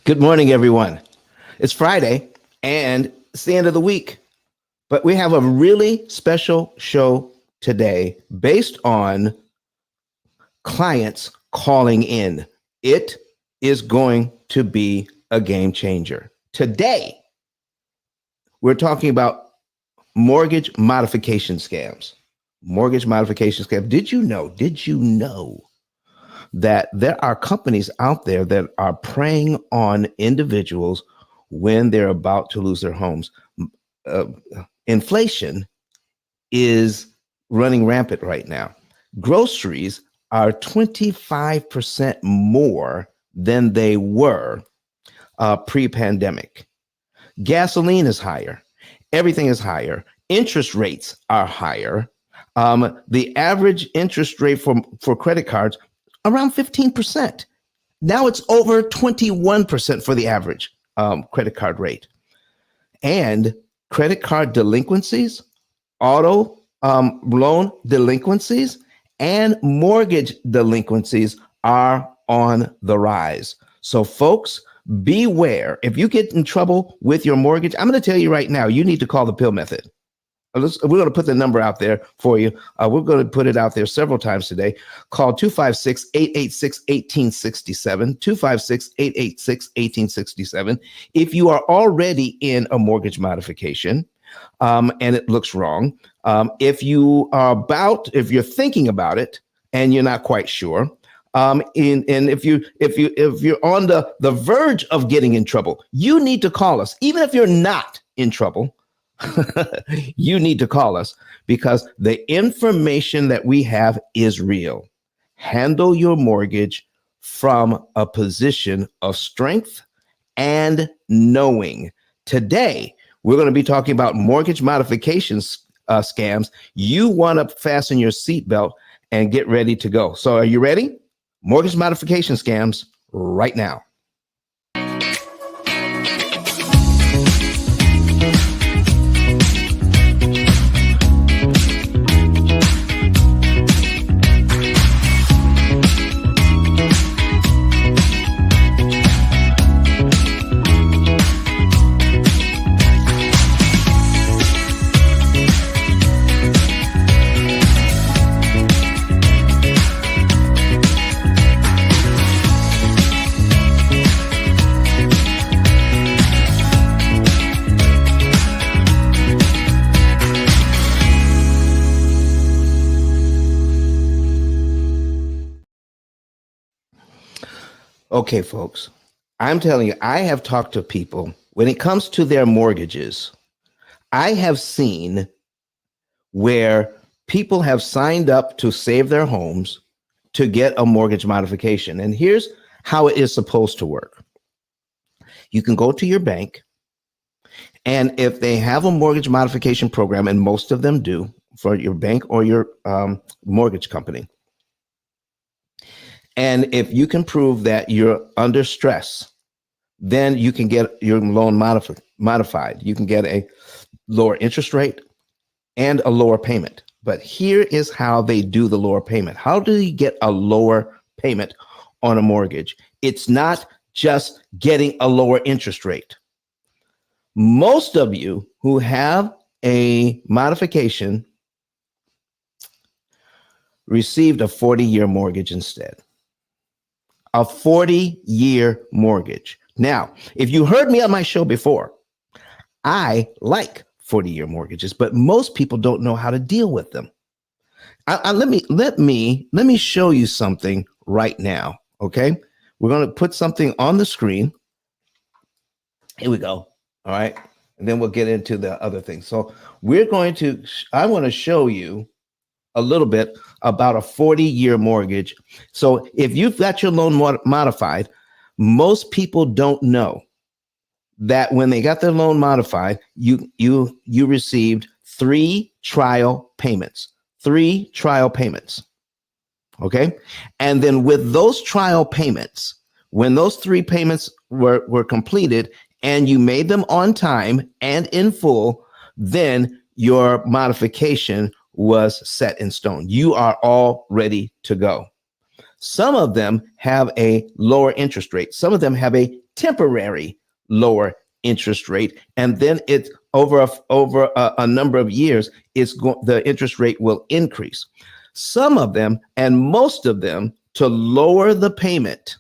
Good morning, everyone. It's Friday and it's the end of the week, but we have a really special show today based on clients calling in. It is going to be a game changer. Today, we're talking about mortgage modification scams. Mortgage modification scams. Did you know that there are companies out there that are preying on individuals when they're about to lose their homes? Inflation is running rampant right now. Groceries are 25% more than they were pre-pandemic. Gasoline is higher. Everything is higher. Interest rates are higher. The average interest rate for credit cards around 15%. Now it's over 21% for the average credit card rate. And credit card delinquencies, auto loan delinquencies, and mortgage delinquencies are on the rise. So folks, beware. If you get in trouble with your mortgage, I'm going to tell you right now, you need to call the P.I.L.L method. We're going to put the number out there for you. We're going to put it out there several times today. Call 256-886-1867, 256-886-1867. If you are already in a mortgage modification and it looks wrong, if you're thinking about it and you're not quite sure, and if you're on the verge of getting in trouble, you need to call us. Even if you're not in trouble, you need to call us because the information that we have is real. Handle your mortgage from a position of strength and knowing. Today, we're going to be talking about mortgage modifications scams. You want to fasten your seatbelt and get ready to go. So are you ready? Mortgage modification scams right now. Okay, folks, I'm telling you, I have talked to people when it comes to their mortgages. I have seen where people have signed up to save their homes to get a mortgage modification. And here's how it is supposed to work. You can go to your bank, and if they have a mortgage modification program, and most of them do for your bank or your mortgage company, and if you can prove that you're under stress, then you can get your loan modified. You can get a lower interest rate and a lower payment. But here is how they do the lower payment. How do you get a lower payment on a mortgage? It's not just getting a lower interest rate. Most of you who have a modification received a 40-year mortgage instead. A 40-year mortgage. Now, if you heard me on my show before, I like 40-year mortgages, but most people don't know how to deal with them. Let me show you something right now. Okay, we're going to put something on the screen. Here we go. All right, and then we'll get into the other things. So I want to show you a little bit about a 40-year mortgage. So if you've got your loan modified, most people don't know that when they got their loan modified, you received 3 trial payments. 3 trial payments. Okay. And then with those trial payments, when those 3 payments were completed and you made them on time and in full, then your modification was set in stone. You are all ready to go. Some of them have a lower interest rate. Some of them have a temporary lower interest rate, and then it's over a number of years, the interest rate will increase. Some of them, and most of them, to lower the payment,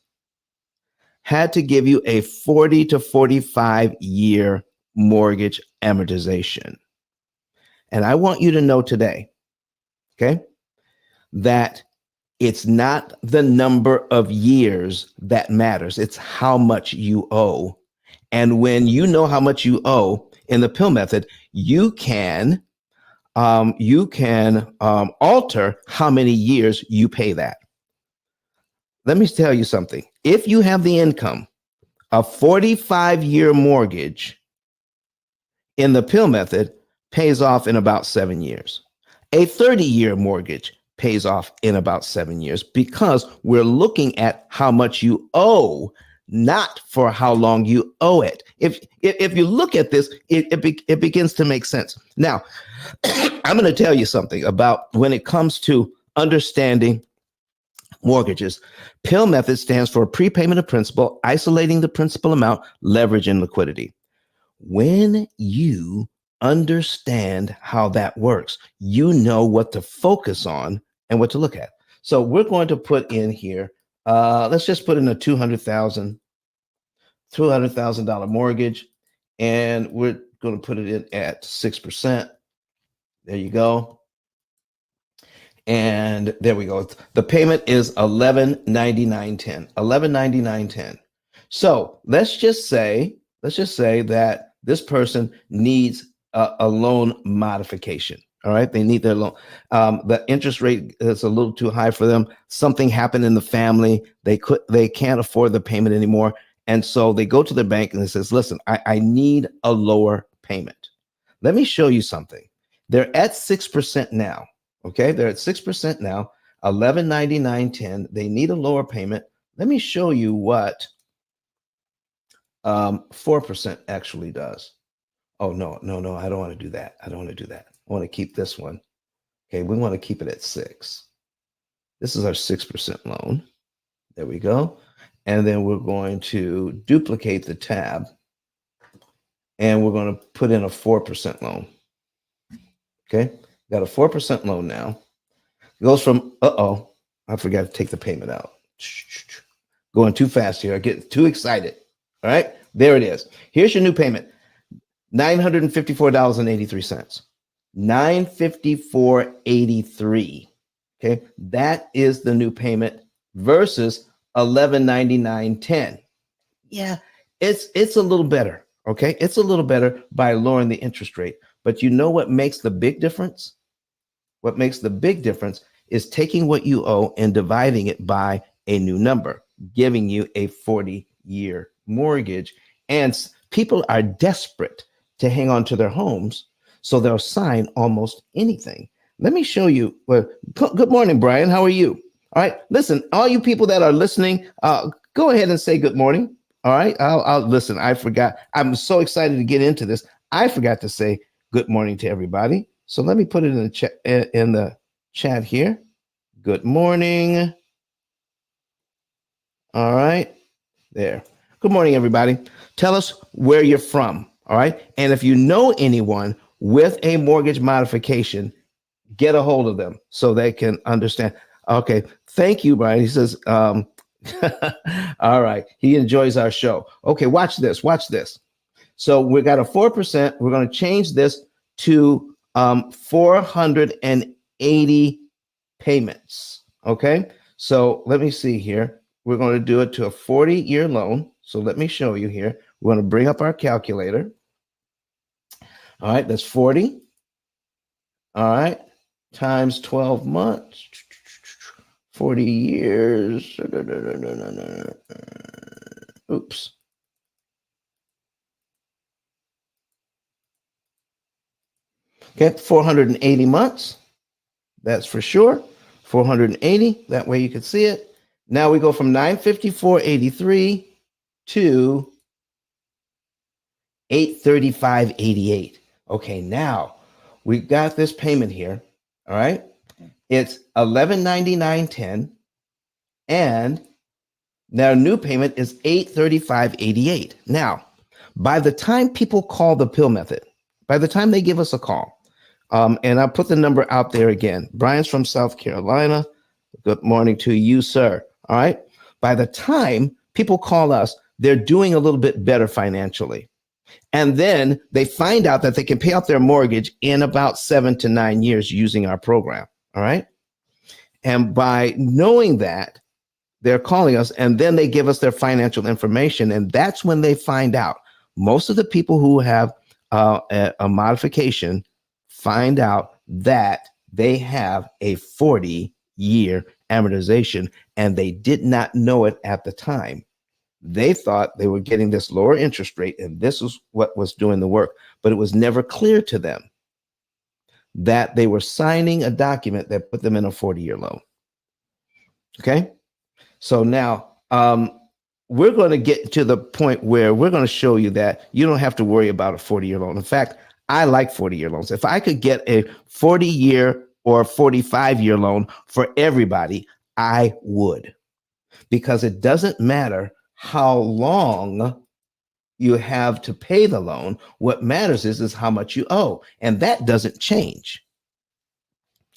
had to give you a 40 to 45 year mortgage amortization. And I want you to know today, okay, that it's not the number of years that matters. It's how much you owe. And when you know how much you owe in the P.I.L.L method, you can alter how many years you pay that. Let me tell you something. If you have the income, a 45-year mortgage in the P.I.L.L method pays off in about 7 years. A 30-year mortgage pays off in about 7 years, because we're looking at how much you owe, not for how long you owe it. If you look at this, it begins to make sense. Now, I'm going to tell you something about when it comes to understanding mortgages. P.I.L.L method stands for prepayment of principal, isolating the principal amount, leverage, and liquidity. When you understand how that works, you know what to focus on and what to look at. So we're going to put in here, let's just put in a $200,000 mortgage, and we're going to put it in at 6%. There you go. And there we go. The payment is $1199.10. $1199.10. So let's just say that this person needs a loan modification. All right, they need their loan. The interest rate is a little too high for them. Something happened in the family. They can't afford the payment anymore, and so they go to the bank and they says, "Listen, I need a lower payment." Let me show you something. They're at 6% now. Okay, they're at 6% now. $1199.10. They need a lower payment. Let me show you what 4% actually does. Oh, no. I don't want to do that. I want to keep this one. Okay, we want to keep it at 6. This is our 6% loan. There we go. And then we're going to duplicate the tab, and we're going to put in a 4% loan. Okay, got a 4% loan now. It goes from, I forgot to take the payment out. Going too fast here. I get too excited. All right, there it is. Here's your new payment. $954.83. $954.83. Okay, that is the new payment versus $1199.10. Yeah, it's a little better. Okay, it's a little better by lowering the interest rate. But you know what makes the big difference? What makes the big difference is taking what you owe and dividing it by a new number, giving you a 40-year mortgage. And people are desperate to hang on to their homes, so they'll sign almost anything. Let me show you. Well, good morning, Brian. How are you? All right. Listen, all you people that are listening, go ahead and say good morning. All right. I'll listen. I forgot. I'm so excited to get into this. I forgot to say good morning to everybody. So let me put it in the chat here. Good morning. All right. There. Good morning, everybody. Tell us where you're from. All right. And if you know anyone with a mortgage modification, get a hold of them so they can understand. Okay. Thank you, Brian. He says, all right. He enjoys our show. Okay. Watch this. So we got a 4%. We're going to change this to 480 payments. Okay. So let me see here. We're going to do it to a 40-year loan. So let me show you here. We're going to bring up our calculator. All right. That's 40. All right. Times 12 months. 40 years. Oops. Okay, 480 months. That's for sure. 480. That way you can see it. Now we go from 954.83 to 835.88. Okay, now we've got this payment here. All right. It's $1199.10. And their new payment is $835.88. Now, by the time people call the P.I.L.L method, by the time they give us a call, and I'll put the number out there again. Brian's from South Carolina. Good morning to you, sir. All right. By the time people call us, they're doing a little bit better financially. And then they find out that they can pay off their mortgage in about 7 to 9 years using our program. All right. And by knowing that, they're calling us and then they give us their financial information. And that's when they find out. Most of the people who have a modification find out that they have a 40-year amortization and they did not know it at the time. They thought they were getting this lower interest rate and this was what was doing the work, but it was never clear to them that they were signing a document that put them in a 40-year loan. Okay. So now we're going to get to the point where we're going to show you that you don't have to worry about a 40-year loan. In fact, I like 40-year loans. If I could get a 40-year or 45-year loan for everybody, I would, because it doesn't matter how long you have to pay the loan. What matters is how much you owe, and that doesn't change.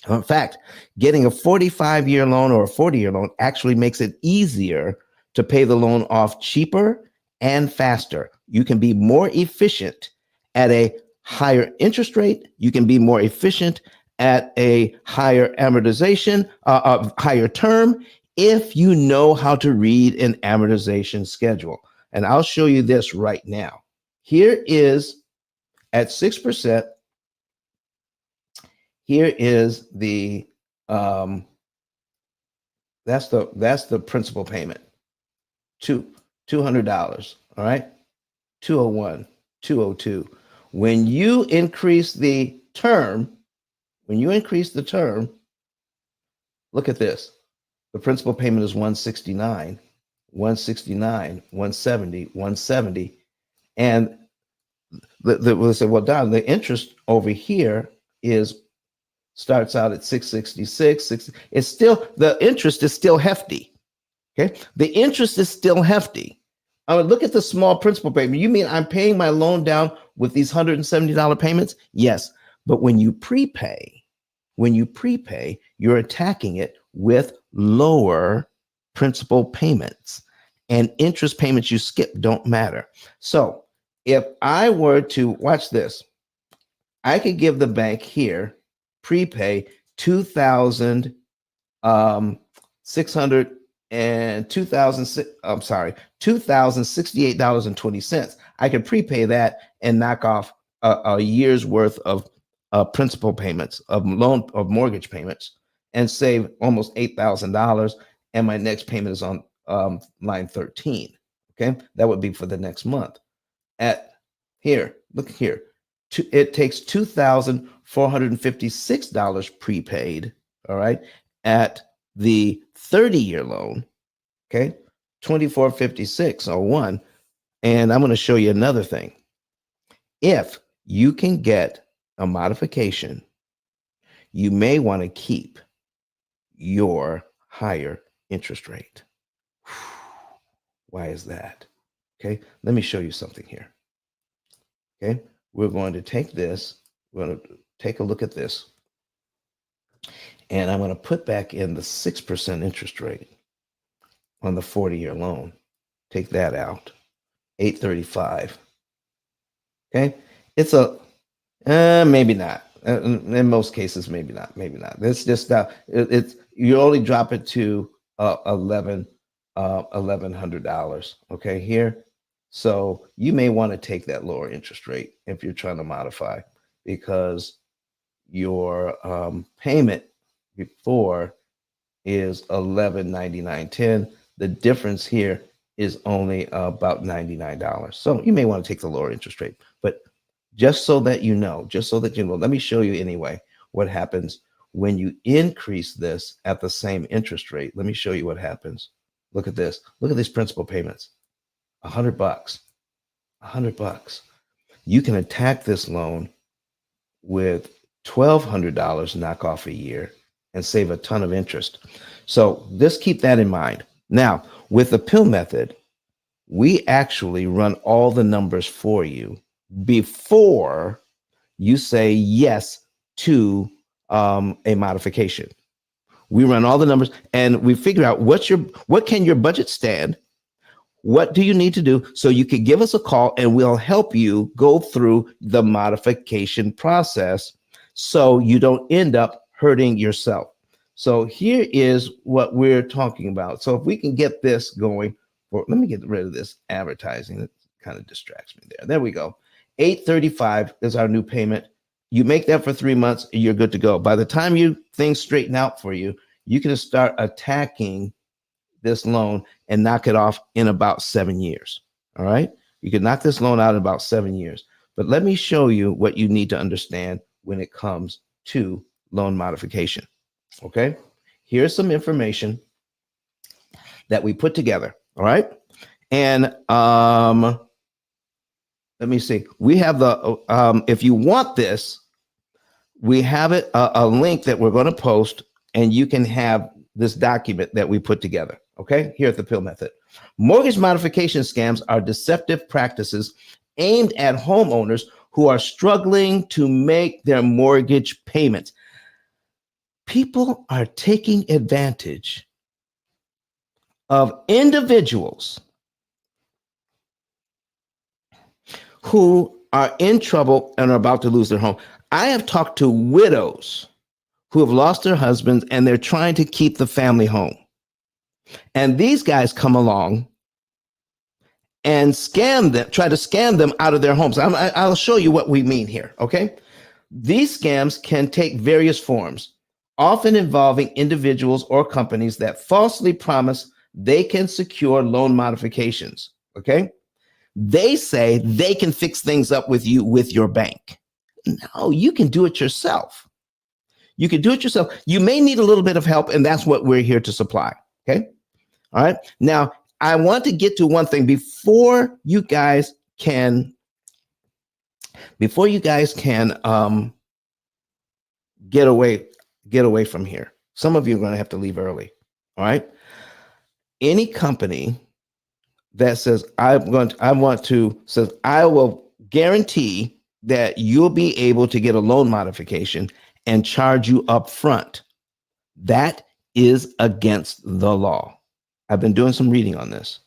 In fact, getting a 45-year loan or a 40-year loan actually makes it easier to pay the loan off cheaper and faster. You can be more efficient at a higher interest rate. You can be more efficient at a higher amortization, higher term, if you know how to read an amortization schedule. And I'll show you this right now. Here is at 6%. Here is the that's the principal payment. $200. All right, 201, 202. When you increase the term, look at this. The principal payment is 169, 169, 170, 170, and we'll say, well, Don, the interest over here starts out at 666. It's still, the interest is still hefty. Okay, the interest is still hefty. I mean, look at the small principal payment. You mean I'm paying my loan down with these $170 payments? Yes, but when you prepay, you're attacking it with lower principal payments, and interest payments you skip don't matter. So if I were to watch this, I could give the bank here prepay $2,068.20. I could prepay that and knock off a year's worth of principal payments, of mortgage payments, and save almost $8,000. And my next payment is on line 13. Okay, that would be for the next month. At here, look here. It takes $2,456 prepaid. All right, at the 30-year loan. Okay, 2456.01. And I'm going to show you another thing. If you can get a modification, you may want to keep your higher interest rate. Why is that? Okay, let me show you something here. Okay, we're going to take this, we're going to take a look at this, and I'm going to put back in the 6% interest rate on the 40-year loan. Take that out, 835. Okay, it's a maybe not. In most cases, maybe not. It's just it's you only drop it to $1,100. Okay, here. So you may want to take that lower interest rate if you're trying to modify, because your payment before is $1,199.10. The difference here is only about $99. So you may want to take the lower interest rate, but just so that you know, let me show you anyway what happens when you increase this at the same interest rate. Let me show you what happens. Look at this. Look at these principal payments. $100. You can attack this loan with $1,200 knock off a year, and save a ton of interest. So just keep that in mind. Now, with the P.I.L.L method, we actually run all the numbers for you before you say yes to a modification. We run all the numbers and we figure out what can your budget stand? What do you need to do? So you can give us a call and we'll help you go through the modification process so you don't end up hurting yourself. So here is what we're talking about. So if we can get this going, or let me get rid of this advertising. It kind of distracts me there. There we go. $835 is our new payment. You make that for 3 months, you're good to go. By the time things straighten out for you, you can start attacking this loan and knock it off in about 7 years. All right. You can knock this loan out in about 7 years. But let me show you what you need to understand when it comes to loan modification. Okay. Here's some information that we put together. All right. And let me see. We have if you want this, we have a link that we're going to post, and you can have this document that we put together. Okay, here at the P.I.L.L method. Mortgage modification scams are deceptive practices aimed at homeowners who are struggling to make their mortgage payments. People are taking advantage of individuals who are in trouble and are about to lose their home. I have talked to widows who have lost their husbands and they're trying to keep the family home. And these guys come along and try to scam them out of their homes. I'll show you what we mean here, okay? These scams can take various forms, often involving individuals or companies that falsely promise they can secure loan modifications, okay? They say they can fix things up with you with your bank. No, you can do it yourself. You can do it yourself. You may need a little bit of help, and that's what we're here to supply, okay? All right. Now, I want to get to one thing before you guys can get away from here. Some of you are going to have to leave early. All right. Any company that says I will guarantee that you'll be able to get a loan modification and charge you up front, that is against the law. I've been doing some reading on this.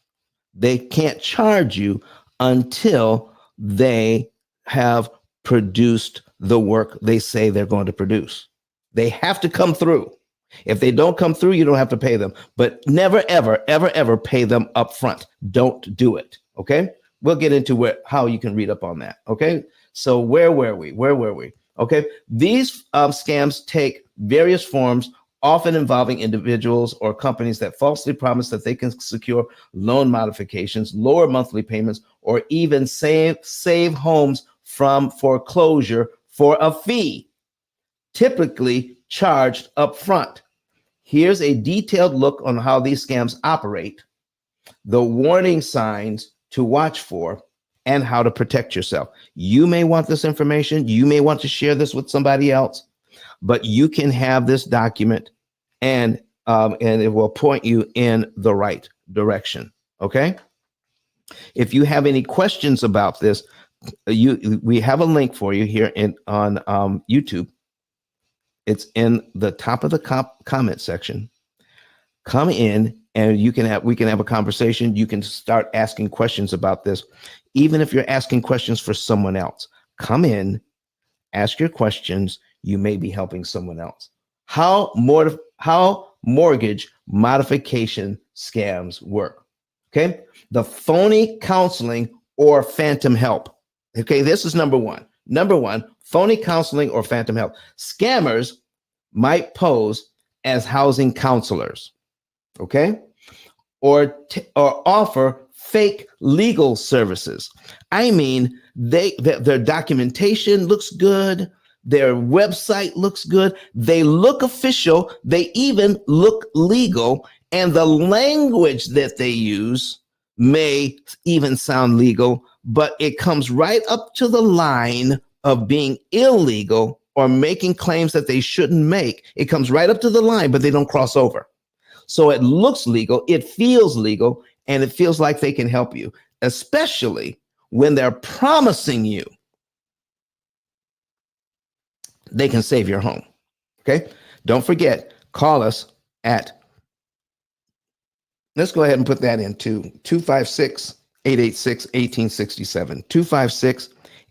They can't charge you until they have produced the work they say they're going to produce. They have to come through. If they don't come through, you don't have to pay them. But never, ever, ever, ever pay them up front. Don't do it. Okay? We'll get into how you can read up on that. Okay? So where were we? Okay? These scams take various forms, often involving individuals or companies that falsely promise that they can secure loan modifications, lower monthly payments, or even save homes from foreclosure for a fee, typically charged up front. Here's a detailed look on how these scams operate, the warning signs to watch for, and how to protect yourself. You may want this information. You may want to share this with somebody else, but you can have this document and it will point you in the right direction. Okay. If you have any questions about this, we have a link for you here on YouTube. It's in the top of the comment section. Come in and we can have a conversation. You can start asking questions about this. Even if you're asking questions for someone else, come in, ask your questions. You may be helping someone else. How mortgage modification scams work. Okay. The phony counseling or phantom help. Okay. This is number one. Number one, phony counseling or phantom help. Scammers might pose as housing counselors. Okay. Or offer fake legal services. I mean, their documentation looks good. Their website looks good. They look official. They even look legal. And the language that they use may even sound legal, but it comes right up to the line of being illegal or making claims that they shouldn't make. It comes right up to the line, but they don't cross over. So it looks legal, it feels legal, and it feels like they can help you, especially when they're promising you they can save your home. Okay. Don't forget, call us at, let's go ahead and put that into 256 886 1867. 256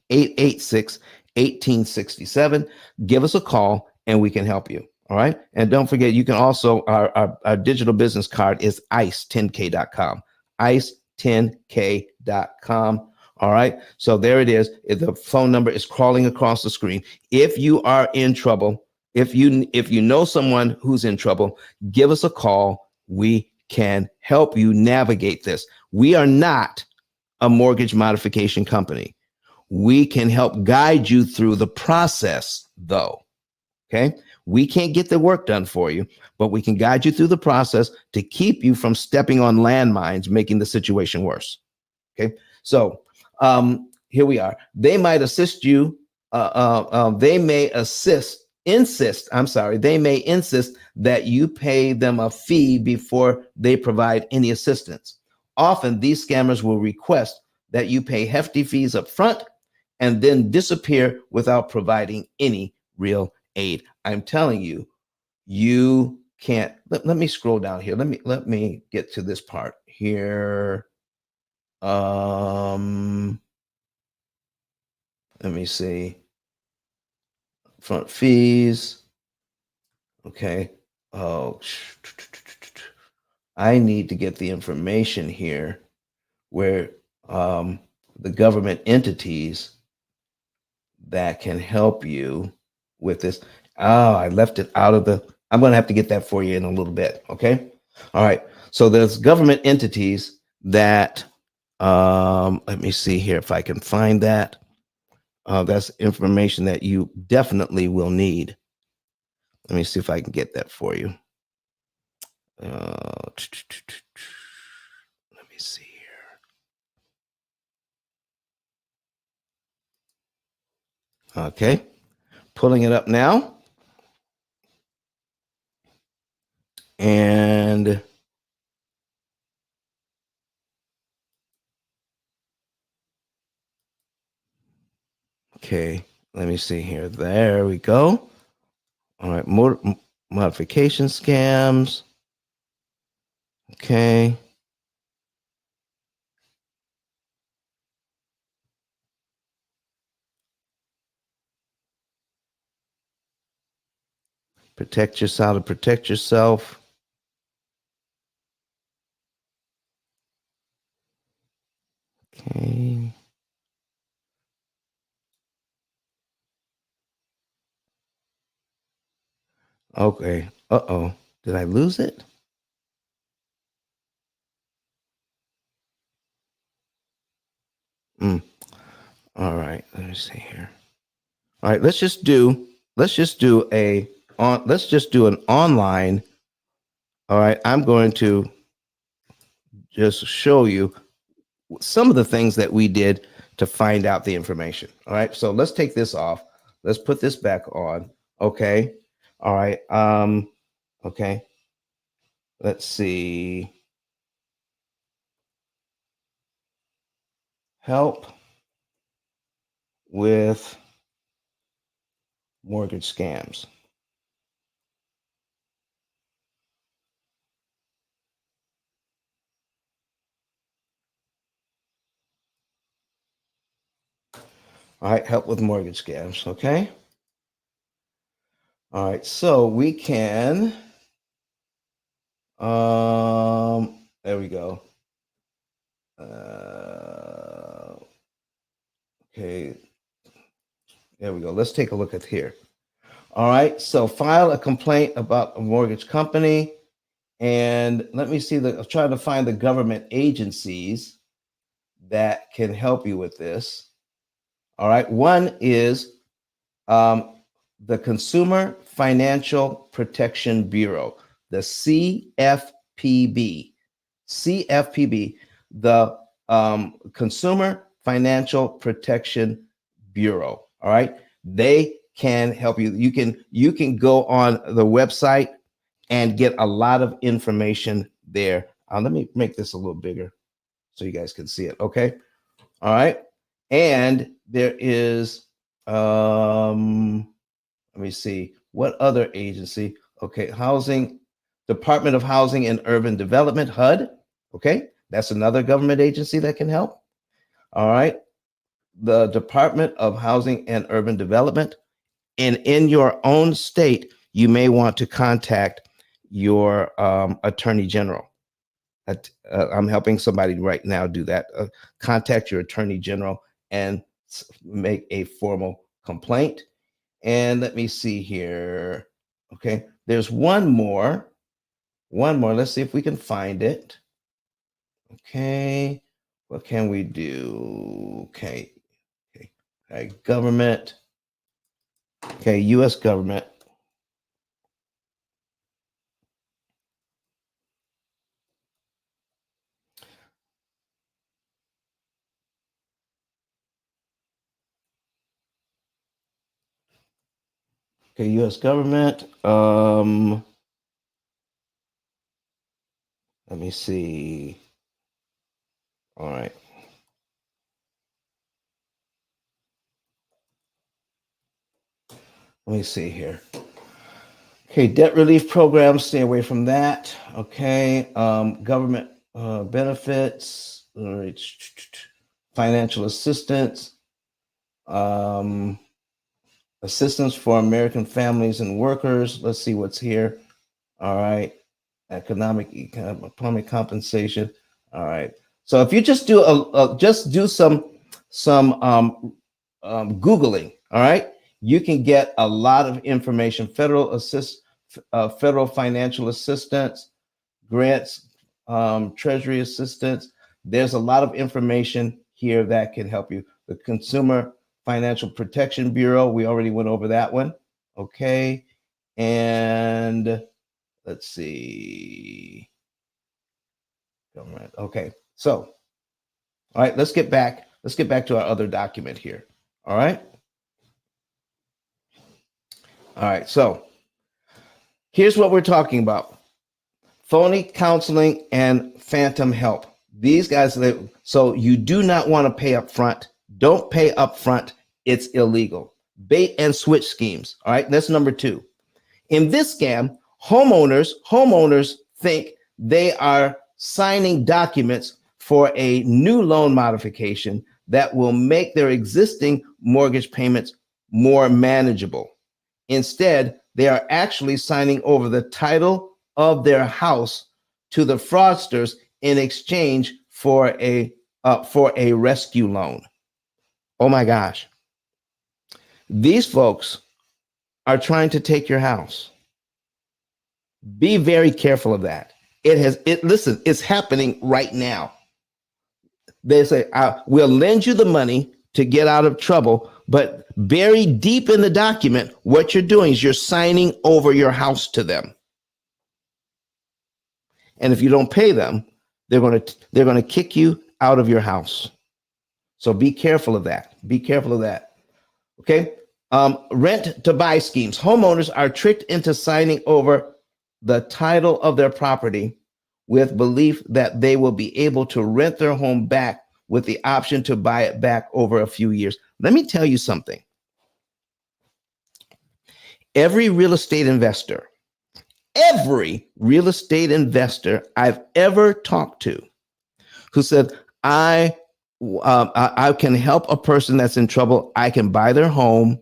886 1867. Give us a call and we can help you. All right. And don't forget, you can also, our digital business card is ice10k.com. ice10k.com. All right. So there it is. The phone number is crawling across the screen. If you are in trouble, if you know someone who's in trouble, give us a call. We can help you navigate this. We are not a mortgage modification company. We can help guide you through the process, though. Okay. We can't get the work done for you, but we can guide you through the process to keep you from stepping on landmines, making the situation worse. Okay. So here we are. They might assist you. They may insist that you pay them a fee before they provide any assistance. Often these scammers will request that you pay hefty fees up front and then disappear without providing any real aid. I'm telling you, you can't. Let me scroll down here. Let me get to this part here. Let me see. Front fees. Okay. Oh, I need to get the information here where the government entities that can help you with this. Oh, I left it out of the. I'm going to have to get that for you in a little bit. Okay. All right. So there's government entities that, let me see here if I can find that. That's information that you definitely will need. Let me see if I can get that for you. Let me see here. Okay. Pulling it up now. And okay, let me see here. There we go. All right, modification scams. Okay. Protect yourself to protect yourself. Okay. Okay. Uh-oh. Did I lose it? All right. Let me see here. All right. Let's just do an online. All right. I'm going to just show you some of the things that we did to find out the information. All right. So let's take this off. Let's put this back on. Okay. All right. Okay. Let's see. Help with mortgage scams. All right, help with mortgage scams. Okay. All right, so we can. There we go. Okay. There we go. Let's take a look at here. All right. So file a complaint about a mortgage company. And let me see I'm trying to find the government agencies that can help you with this. All right. One is the Consumer Financial Protection Bureau, the CFPB. CFPB, the Consumer Financial Protection Bureau. All right. They can help you. You can go on the website and get a lot of information there. Let me make this a little bigger so you guys can see it. Okay. All right. And there is, let me see, what other agency? Okay. Department of Housing and Urban Development, HUD. Okay. That's another government agency that can help. All right. The Department of Housing and Urban Development. And in your own state, you may want to contact your attorney general. I'm helping somebody right now do that. Contact your attorney general and make a formal complaint. And let me see here. Okay, there's one more. Let's see if we can find it. Okay, what can we do? Okay, government. Okay, U.S. government. Okay, U.S. government. Let me see. All right. Let me see here. Okay, debt relief programs, stay away from that. Okay, government benefits, financial assistance, assistance for American families and workers. Let's see what's here. All right, economic compensation. All right. So if you just do some Googling, all right, you can get a lot of information. Federal financial assistance, grants, treasury assistance. There's a lot of information here that can help you. The Consumer Financial Protection Bureau, we already went over that one. Okay. And let's see. Okay. So, all right, let's get back to our other document here. All right. All right. So here's what we're talking about. Phony counseling and phantom help. These guys, so you do not want to pay up front. Don't pay up front. It's illegal. Bait and switch schemes. All right. That's number 2. In this scam, homeowners think they are signing documents for a new loan modification that will make their existing mortgage payments more manageable. Instead, they are actually signing over the title of their house to the fraudsters in exchange for a rescue loan. Oh my gosh. These folks are trying to take your house. Be very careful of that. Listen, it's happening right now. They say, we'll lend you the money to get out of trouble, but buried deep in the document, what you're doing is you're signing over your house to them. And if you don't pay them, they're going to kick you out of your house. So be careful of that. Be careful of that. Okay. Rent to buy schemes. Homeowners are tricked into signing over the title of their property with belief that they will be able to rent their home back with the option to buy it back over a few years. Let me tell you something. Every real estate investor I've ever talked to who said, I can help a person that's in trouble. I can buy their home.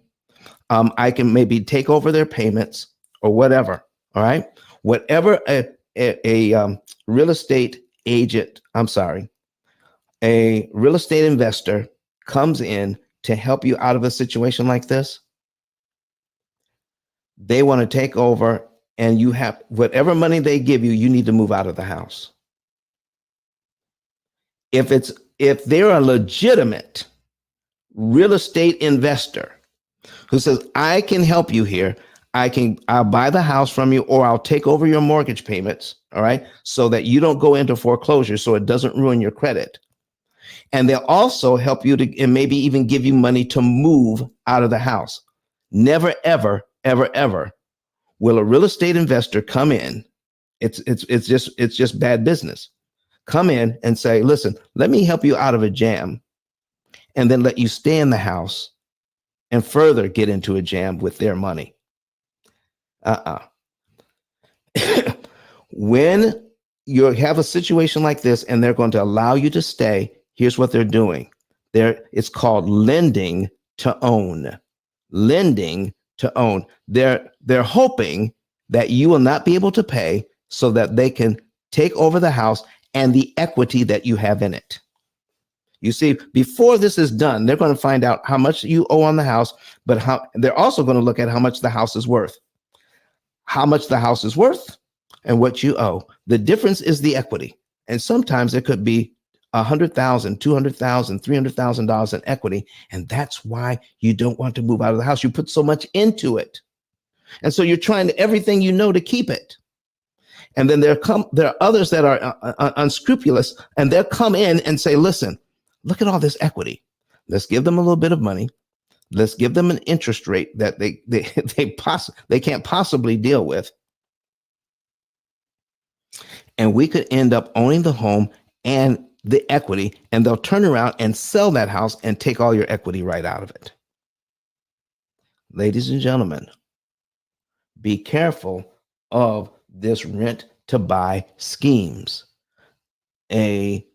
I can maybe take over their payments or whatever. All right. Whatever a real estate agent, a real estate investor comes in to help you out of a situation like this, they want to take over, and you have whatever money they give you, you need to move out of the house. If they're a legitimate real estate investor who says, I can help you here, I'll buy the house from you, or I'll take over your mortgage payments, all right, so that you don't go into foreclosure, so it doesn't ruin your credit. And they'll also help you to, and maybe even give you money to move out of the house. Never, ever, ever, ever will a real estate investor come in. It's just bad business. Come in and say, listen, let me help you out of a jam, and then let you stay in the house and further get into a jam with their money. When you have a situation like this and they're going to allow you to stay, here's what they're doing. It's called lending to own. Lending to own. They're hoping that you will not be able to pay so that they can take over the house and the equity that you have in it. You see, before this is done, they're going to find out how much you owe on the house, but they're also going to look at how much the house is worth. How much the house is worth and what you owe. The difference is the equity. And sometimes it could be $100,000, $200,000, $300,000 in equity. And that's why you don't want to move out of the house. You put so much into it. And so you're trying everything you know to keep it. And then there are others that are unscrupulous, and they'll come in and say, listen, look at all this equity. Let's give them a little bit of money. Let's give them an interest rate that they can't possibly deal with. And we could end up owning the home and the equity, and they'll turn around and sell that house and take all your equity right out of it. Ladies and gentlemen, be careful of this rent to buy schemes. A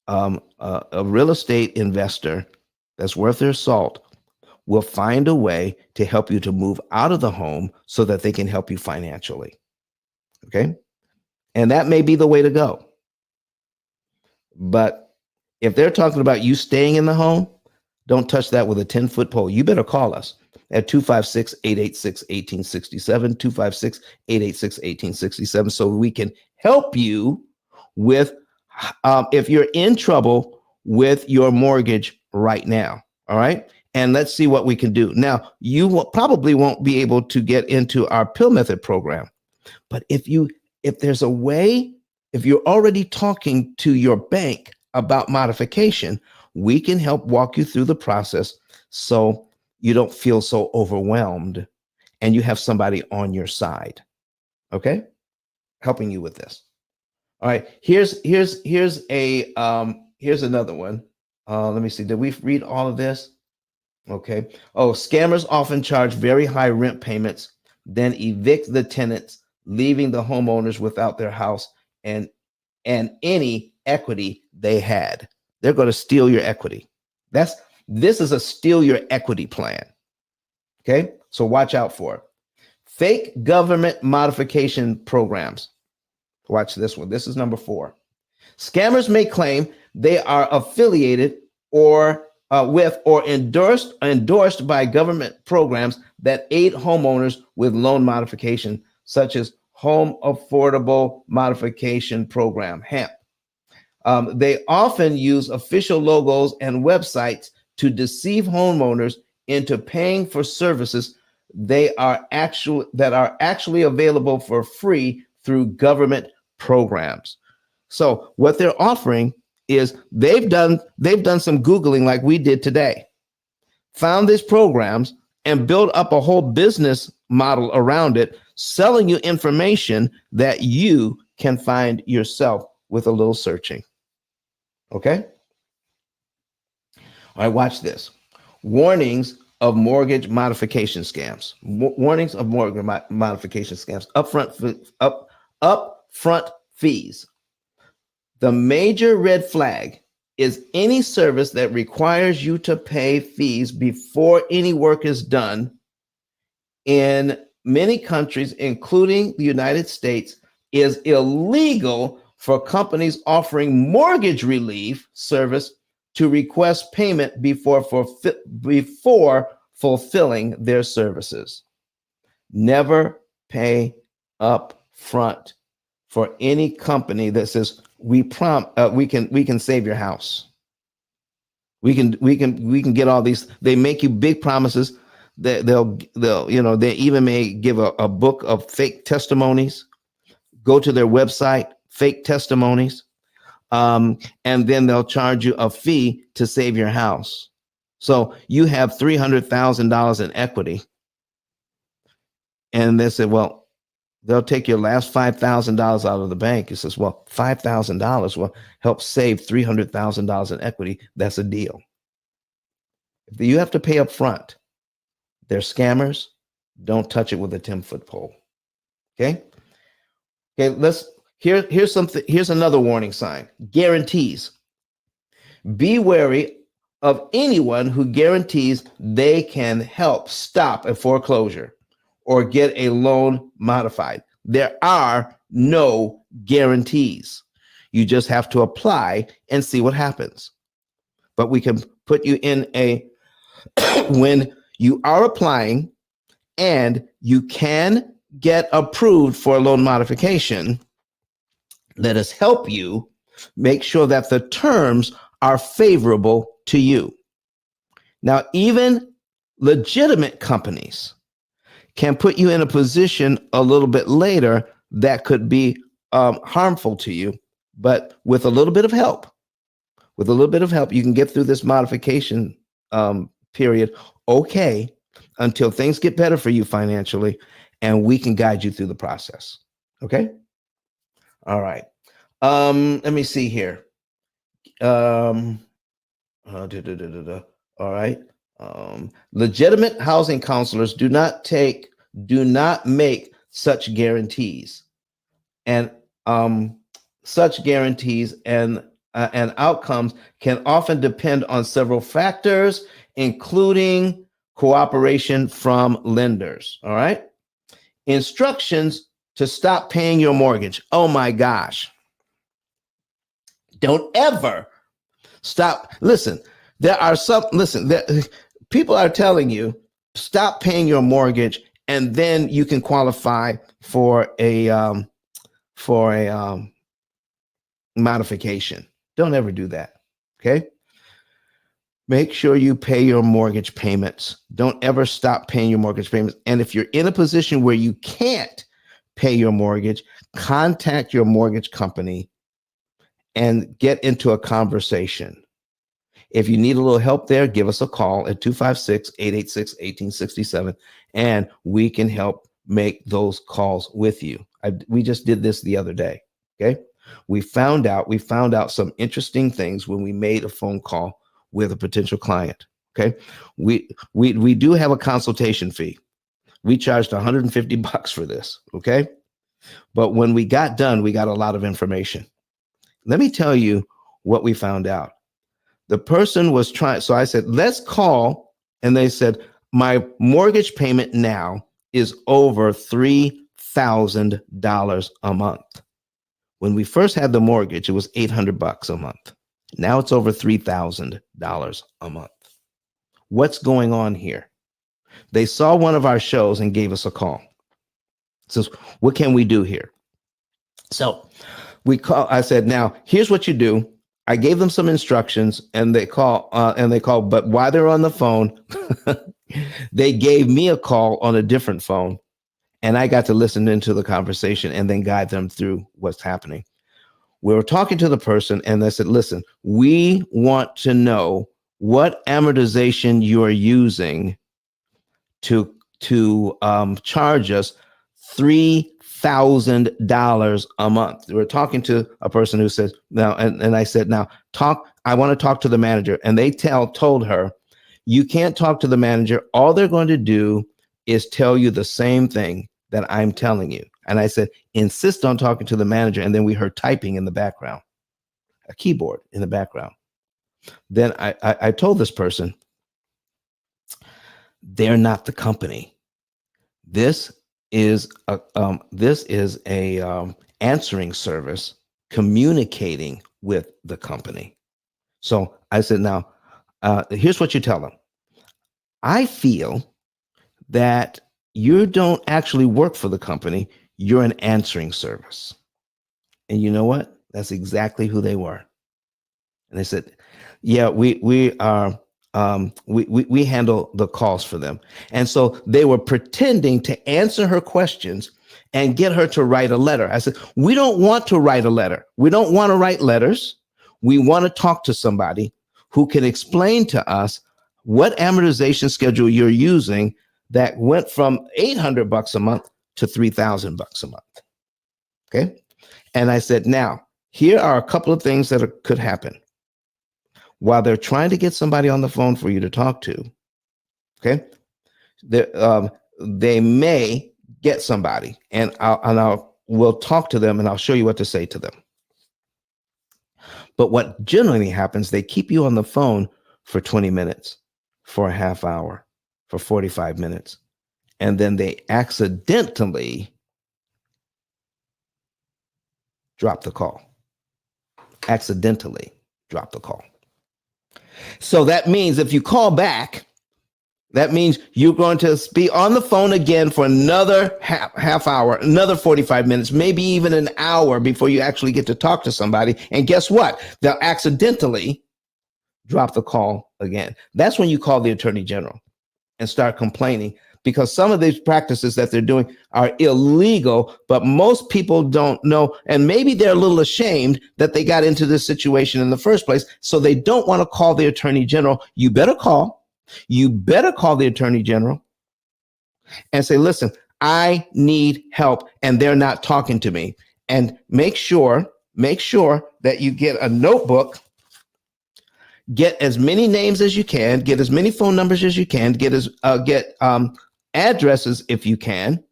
real estate investor that's worth their salt will find a way to help you to move out of the home so that they can help you financially. Okay? And that may be the way to go. But if they're talking about you staying in the home, don't touch that with a 10-foot pole. You better call us at 256-886-1867, 256-886-1867, so we can help you with if you're in trouble with your mortgage right now. All right. And let's see what we can do. Now, you probably won't be able to get into our P.I.L.L method program. But if there's a way, if you're already talking to your bank about modification, we can help walk you through the process so you don't feel so overwhelmed and you have somebody on your side. Okay? Helping you with this. All right. Here's another one. Let me see. Did we read all of this? Okay. Oh, scammers often charge very high rent payments, then evict the tenants, leaving the homeowners without their house and any equity they had. They're going to steal your equity. This is a steal your equity plan. Okay. So watch out for it. Fake government modification programs. Watch this one. This is number 4. Scammers may claim they are affiliated or with or endorsed by government programs that aid homeowners with loan modification, such as Home Affordable Modification Program, HAMP. They often use official logos and websites to deceive homeowners into paying for services that are actually available for free through government programs. So what they're offering is they've done some Googling like we did today, found these programs and built up a whole business model around it, selling you information that you can find yourself with a little searching. Okay? All right, watch this. Warnings of mortgage modification scams. Warnings of mortgage modification scams. Upfront fees. The major red flag is any service that requires you to pay fees before any work is done. In many countries, including the United States, is illegal for companies offering mortgage relief service to request payment before fulfilling their services. Never pay up front for any company that says we can save your house. We can get all these. They make you big promises. They'll they even may give a book of fake testimonies. Go to their website, fake testimonies, and then they'll charge you a fee to save your house. So you have $300,000 in equity, And they said, well, they'll take your last $5,000 out of the bank. He says, well, $5,000 will help save $300,000 in equity. That's a deal. If you have to pay up front, they're scammers. Don't touch it with a 10-foot pole. Okay. Okay. Here's another warning sign. Guarantees. Be wary of anyone who guarantees they can help stop a foreclosure or get a loan modified. There are no guarantees. You just have to apply and see what happens. But we can put you in a, when you are applying and you can get approved for a loan modification, let us help you make sure that the terms are favorable to you. Now, even legitimate companies can put you in a position a little bit later that could be harmful to you, but with a little bit of help, you can get through this modification period okay until things get better for you financially, and we can guide you through the process. Okay? All right. Let me see here. All right. Legitimate housing counselors do not make such guarantees, and such guarantees and outcomes can often depend on several factors, including cooperation from lenders. All right. Instructions to stop paying your mortgage. Oh my gosh. Don't ever stop. Listen, people are telling you stop paying your mortgage and then you can qualify for a modification. Don't ever do that. Okay. Make sure you pay your mortgage payments. Don't ever stop paying your mortgage payments. And if you're in a position where you can't pay your mortgage, contact your mortgage company and get into a conversation. If you need a little help there, give us a call at 256-886-1867, and we can help make those calls with you. We just did this the other day. Okay. We found out some interesting things when we made a phone call with a potential client. Okay. We do have a consultation fee. We charged $150 for this. Okay. But when we got done, we got a lot of information. Let me tell you what we found out. The person was trying. So I said, let's call. And they said, my mortgage payment now is over $3,000 a month. When we first had the mortgage, it was $800 a month. Now it's over $3,000 a month. What's going on here? They saw one of our shows and gave us a call. Says, what can we do here? So I said, now here's what you do. I gave them some instructions and they call, but while they're on the phone, they gave me a call on a different phone, and I got to listen into the conversation and then guide them through what's happening. We were talking to the person and they said, listen, we want to know what amortization you are using to charge us $3,000 a month. We were talking to a person who says, now, and I said, now I want to talk to the manager. And they told her, you can't talk to the manager. All they're going to do is tell you the same thing that I'm telling you. And I said, insist on talking to the manager. And then we heard typing in the background, a keyboard in the background. Then I told this person, they're not the company. This is a answering service communicating with the company. So I said, now, here's what you tell them. I feel that you don't actually work for the company. You're an answering service. And you know what? That's exactly who they were. And they said, yeah, we handle the calls for them. And so they were pretending to answer her questions and get her to write a letter. I said, we don't want to write a letter. We don't want to write letters. We want to talk to somebody who can explain to us what amortization schedule you're using that went from $800 a month to $3,000 a month. Okay. And I said, now, here are a couple of things that could happen while they're trying to get somebody on the phone for you to talk to. Okay. They may get somebody, and we'll talk to them, and I'll show you what to say to them. But what generally happens, they keep you on the phone for 20 minutes, for a half hour, for 45 minutes, and then they accidentally drop the call. Accidentally drop the call. So that means if you call back, that means you're going to be on the phone again for another half hour, another 45 minutes, maybe even an hour before you actually get to talk to somebody. And guess what? They'll accidentally drop the call again. That's when you call the attorney general and start complaining, because some of these practices that they're doing are illegal, but most people don't know. And maybe they're a little ashamed that they got into this situation in the first place. So they don't want to call the attorney general. You better call the attorney general and say, listen, I need help and they're not talking to me. And make sure that you get a notebook, get as many names as you can, get as many phone numbers as you can, get addresses if you can.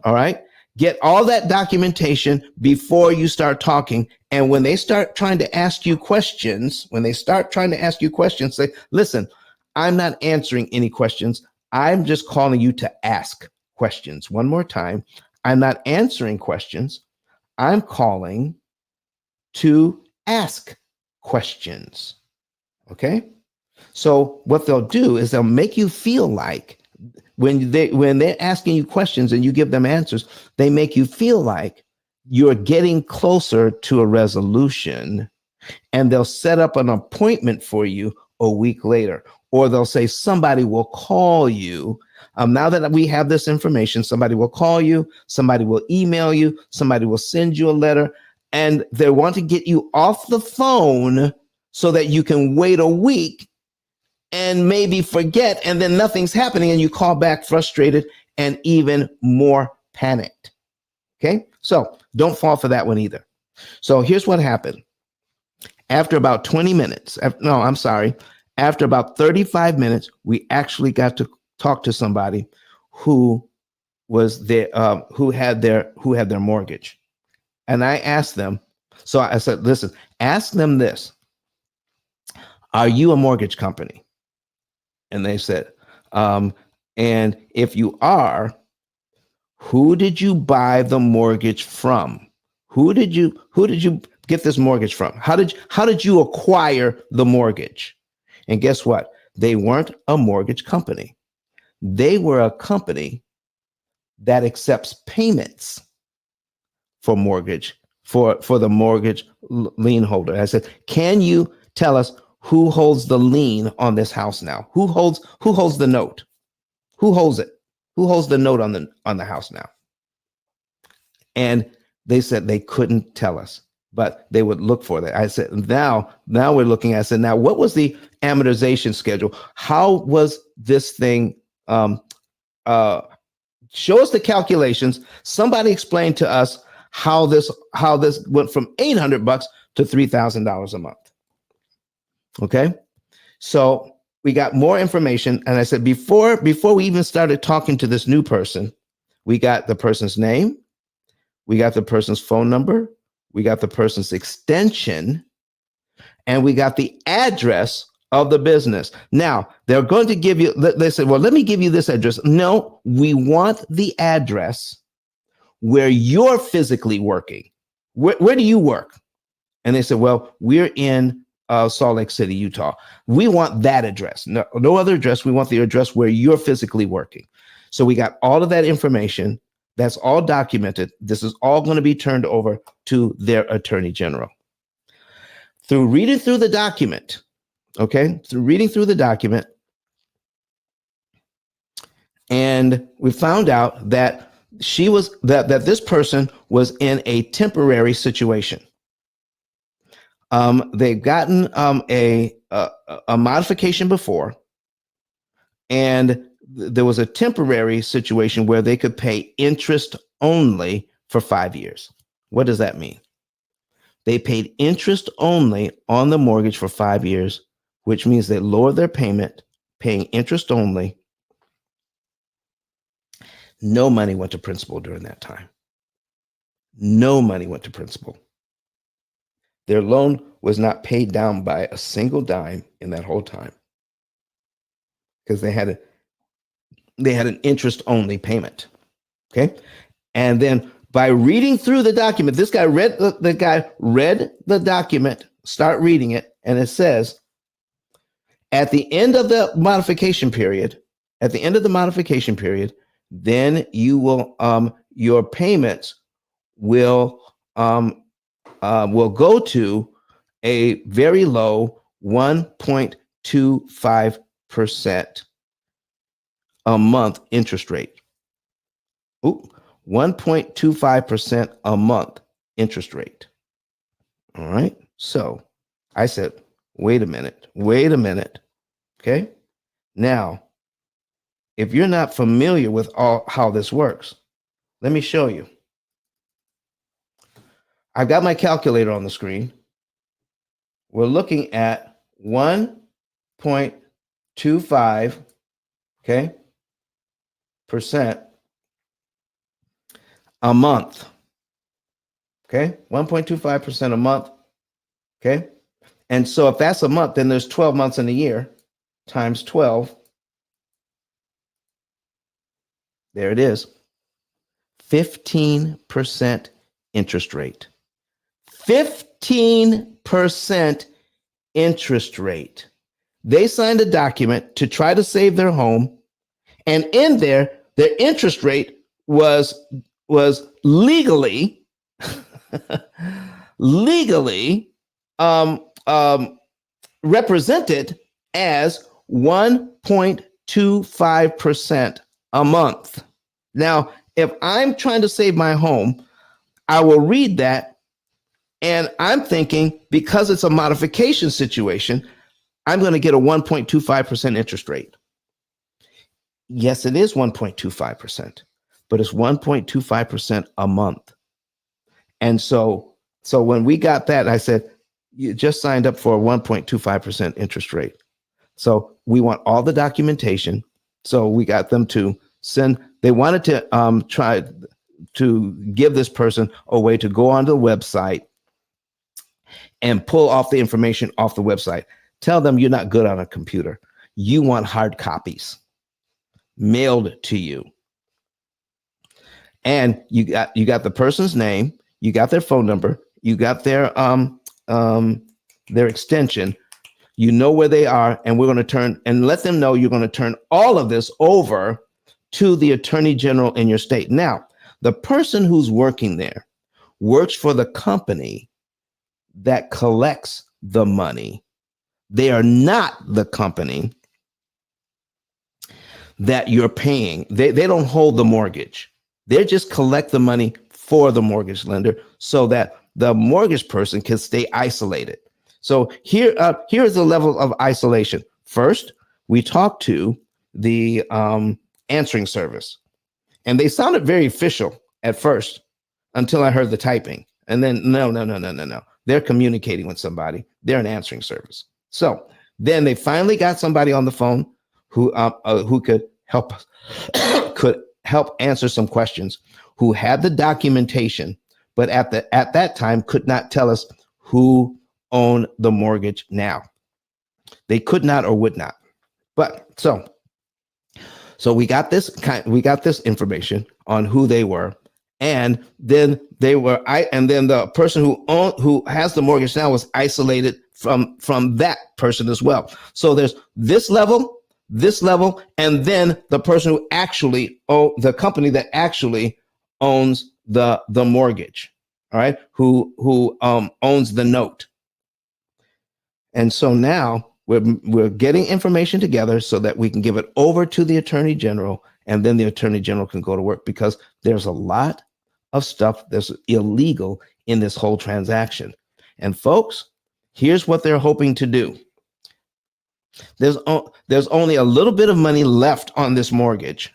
All right. Get all that documentation before you start talking. And when they start trying to ask you questions, say, listen, I'm not answering any questions. I'm just calling you to ask questions. One more time. I'm not answering questions. I'm calling to ask questions. Okay. So what they'll do is they'll make you feel like when they're asking you questions and you give them answers, they make you feel like you're getting closer to a resolution, and they'll set up an appointment for you a week later, or they'll say somebody will call you. Now that we have this information, somebody will call you, somebody will email you, somebody will send you a letter, and they want to get you off the phone so that you can wait a week and maybe forget, and then nothing's happening, and you call back frustrated and even more panicked. Okay, so don't fall for that one either. So here's what happened. After about 20 minutes, after about 35 minutes, we actually got to talk to somebody who was there, who had their mortgage. And I asked them, so I said, listen, ask them this: are you a mortgage company? And they said, and if you are, who did you buy the mortgage from? Who did you get this mortgage from? How did you acquire the mortgage? And guess what? They weren't a mortgage company. They were a company that accepts payments for mortgage, for the mortgage lien holder. I said, can you tell us who holds the lien on this house now? Who holds the note? Who holds it? Who holds the note on the house now? And they said they couldn't tell us, but they would look for that. I said, now we're looking at, I said, now what was the amortization schedule? How was this thing, show us the calculations. Somebody explained to us how this went from $800 to $3,000 a month. Okay. So we got more information. And I said, before we even started talking to this new person, we got the person's name, we got the person's phone number, we got the person's extension, and we got the address of the business. Now, they're going to give you, they said, well, let me give you this address. No, we want the address where you're physically working. Where do you work? And they said, well, we're in Salt Lake City, Utah. We want that address. No other address. We want the address where you're physically working. So we got all of that information. That's all documented. This is all going to be turned over to their attorney general. Through reading through the document, and we found out that that this person was in a temporary situation. They've gotten a modification before, and there was a temporary situation where they could pay interest only for 5 years. What does that mean? They paid interest only on the mortgage for 5 years, which means they lowered their payment, paying interest only. No money went to principal during that time. No money went to principal. Their loan was not paid down by a single dime in that whole time because they had an interest only payment. Okay. And then by reading through the document, this guy read the document, start reading it, and it says, at the end of the modification period, then you will your payments will go to a very low 1.25% a month interest rate. 1.25% a month interest rate. All right. So I said, wait a minute. Okay. Now, if you're not familiar with how this works, let me show you. I've got my calculator on the screen. We're looking at 1.25, okay, percent a month. Okay, 1.25% a month. Okay, and so if that's a month, then there's 12 months in a year times 12. There it is. 15% interest rate. 15% interest rate. They signed a document to try to save their home, and in there, their interest rate was legally represented as 1.25% a month. Now, if I'm trying to save my home, I will read that, and I'm thinking, because it's a modification situation, I'm going to get a 1.25% interest rate. Yes, it is 1.25%, but it's 1.25% a month. And so when we got that, I said, you just signed up for a 1.25% interest rate. So we want all the documentation. So we got them to send, they wanted to try to give this person a way to go onto the website and pull off the information off the website. Tell them you're not good on a computer. You want hard copies mailed to you. And you got the person's name, you got their phone number, you got their extension, you know where they are, and we're going to turn and let them know you're going to turn all of this over to the attorney general in your state. Now, the person who's working there works for the company that collects the money. They are not the company that you're paying. They don't hold the mortgage. They just collect the money for the mortgage lender so that the mortgage person can stay isolated. So here is the level of isolation. First, we talked to the answering service, and they sounded very official at first until I heard the typing. And then no. They're communicating with somebody. They're an answering service. So then they finally got somebody on the phone who could help answer some questions, who had the documentation, but at that time could not tell us who owned the mortgage now. They could not or would not. But so we got this information on who they were. And then the person who has the mortgage now was isolated from that person as well. So there's this level, and then the person who actually the company that actually owns the mortgage, all right, who owns the note. And so now we're getting information together so that we can give it over to the attorney general, and then the attorney general can go to work, because there's a lot of stuff that's illegal in this whole transaction. And folks, here's what they're hoping to do. There's only a little bit of money left on this mortgage.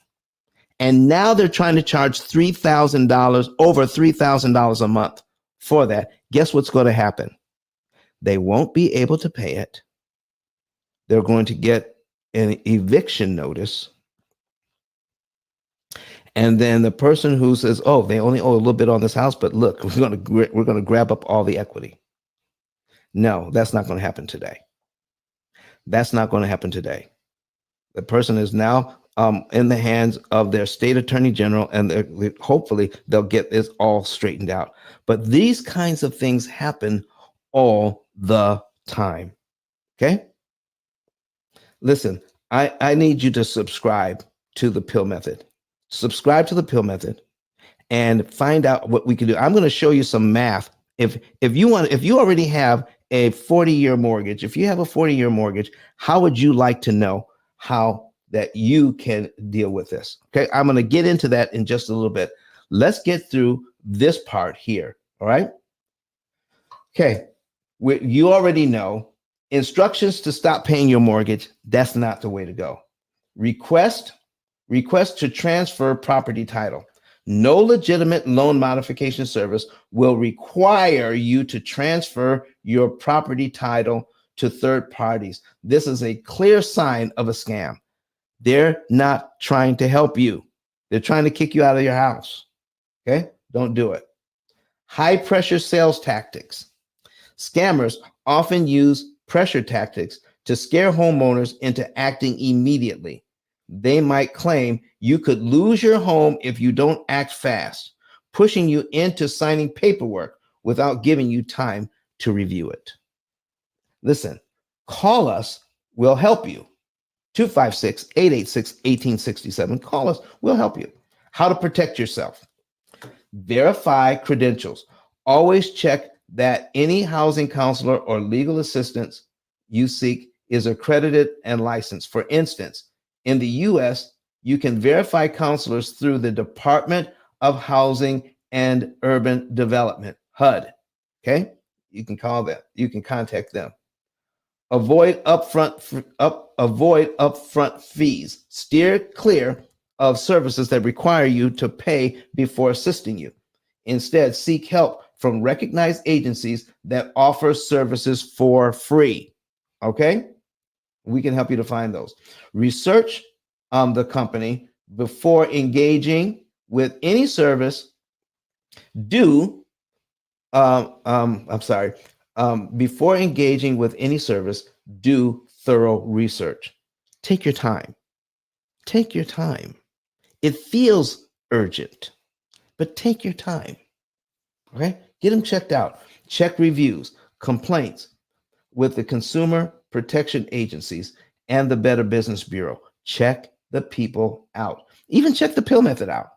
And now they're trying to charge $3,000, over $3,000 a month for that. Guess what's going to happen? They won't be able to pay it. They're going to get an eviction notice. And then the person who says, oh, they only owe a little bit on this house, but look, we're going to grab up all the equity. No, that's not going to happen today. That's not going to happen today. The person is now in the hands of their state attorney general, and hopefully they'll get this all straightened out. But these kinds of things happen all the time. Okay? Listen, I need you to subscribe to the P.I.L.L method. Subscribe to the P.I.L.L method and find out what we can do. I'm going to show you some math. If you already have a 40-year mortgage, if you have a 40-year mortgage, how would you like to know how that you can deal with this? Okay, I'm going to get into that in just a little bit. Let's get through this part here. All right. Okay, you already know instructions to stop paying your mortgage. That's not the way to go. Request to transfer property title. No legitimate loan modification service will require you to transfer your property title to third parties. This is a clear sign of a scam. They're not trying to help you. They're trying to kick you out of your house. Okay? Don't do it. High pressure sales tactics. Scammers often use pressure tactics to scare homeowners into acting immediately. They might claim you could lose your home if you don't act fast, pushing you into signing paperwork without giving you time to review it. Listen, call us. We'll help you. 256-886-1867. Call us. We'll help you. How to protect yourself. Verify credentials. Always check that any housing counselor or legal assistance you seek is accredited and licensed. For instance, in the U.S., you can verify counselors through the Department of Housing and Urban Development, HUD. Okay, you can call them. You can contact them. Avoid upfront fees. Steer clear of services that require you to pay before assisting you. Instead, seek help from recognized agencies that offer services for free. Okay? We can help you to find those. Research the company before engaging with any service. Before engaging with any service, do thorough research. Take your time. Take your time. It feels urgent, but take your time. Okay? Get them checked out. Check reviews, complaints with the consumer protection agencies and the Better Business Bureau. Check the people out. Even check the P.I.L.L method out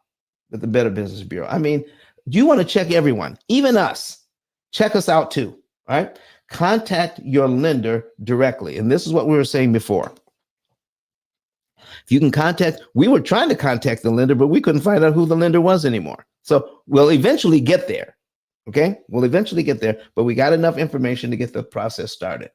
with the Better Business Bureau. I mean, you want to check everyone, even us. Check us out too. All right. Contact your lender directly. And this is what we were saying before. If you can we were trying to contact the lender, but we couldn't find out who the lender was anymore. So we'll eventually get there. Okay. We'll eventually get there, but we got enough information to get the process started.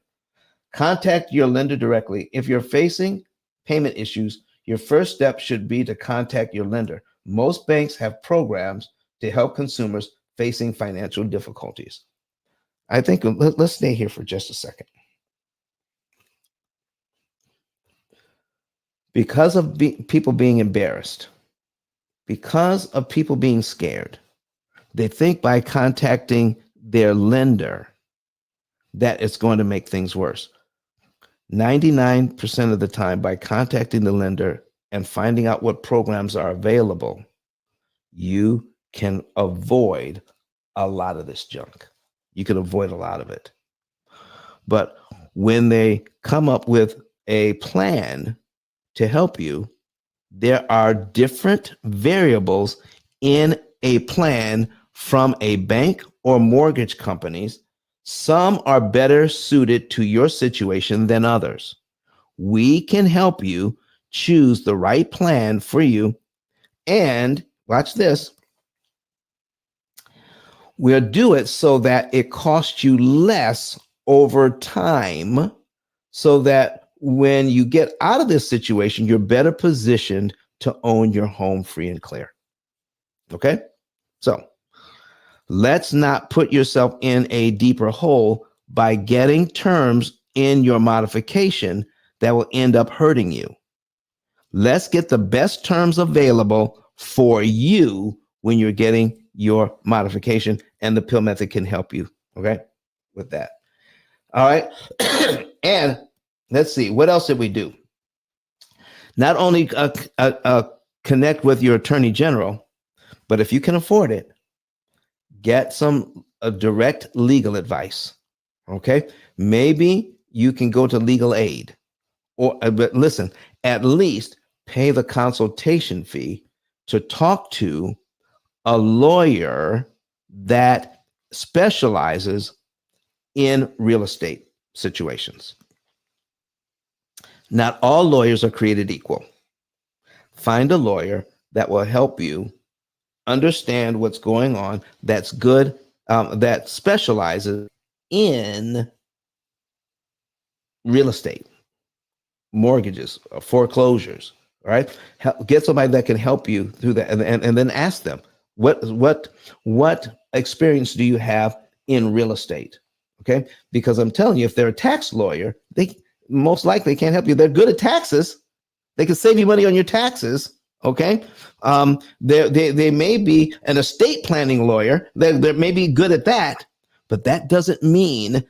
Contact your lender directly. If you're facing payment issues, your first step should be to contact your lender. Most banks have programs to help consumers facing financial difficulties. I think let's stay here for just a second. Because of people being embarrassed, because of people being scared, they think by contacting their lender that it's going to make things worse. 99% of the time, by contacting the lender and finding out what programs are available, you can avoid a lot of this junk. You can avoid a lot of it. But when they come up with a plan to help you, there are different variables in a plan from a bank or mortgage companies. Some are better suited to your situation than others. We can help you choose the right plan for you. And watch this. We'll do it so that it costs you less over time, so that when you get out of this situation, you're better positioned to own your home free and clear. Okay? So let's not put yourself in a deeper hole by getting terms in your modification that will end up hurting you. Let's get the best terms available for you when you're getting your modification, and the P.I.L.L method can help you, okay, with that. All right. And let's see, what else did we do? Not only connect with your attorney general, but if you can afford it, get some direct legal advice. Okay. Maybe you can go to legal aid, or but listen, at least pay the consultation fee to talk to a lawyer that specializes in real estate situations. Not all lawyers are created equal. Find a lawyer that will help you understand what's going on, that's good, that specializes in real estate, mortgages, foreclosures. All right, get somebody that can help you through that, and then ask them what experience do you have in real estate? Okay, because I'm telling you, if they're a tax lawyer, they most likely can't help you. They're good at taxes. They can save you money on your taxes. Okay, they may be an estate planning lawyer. They may be good at that, but that doesn't mean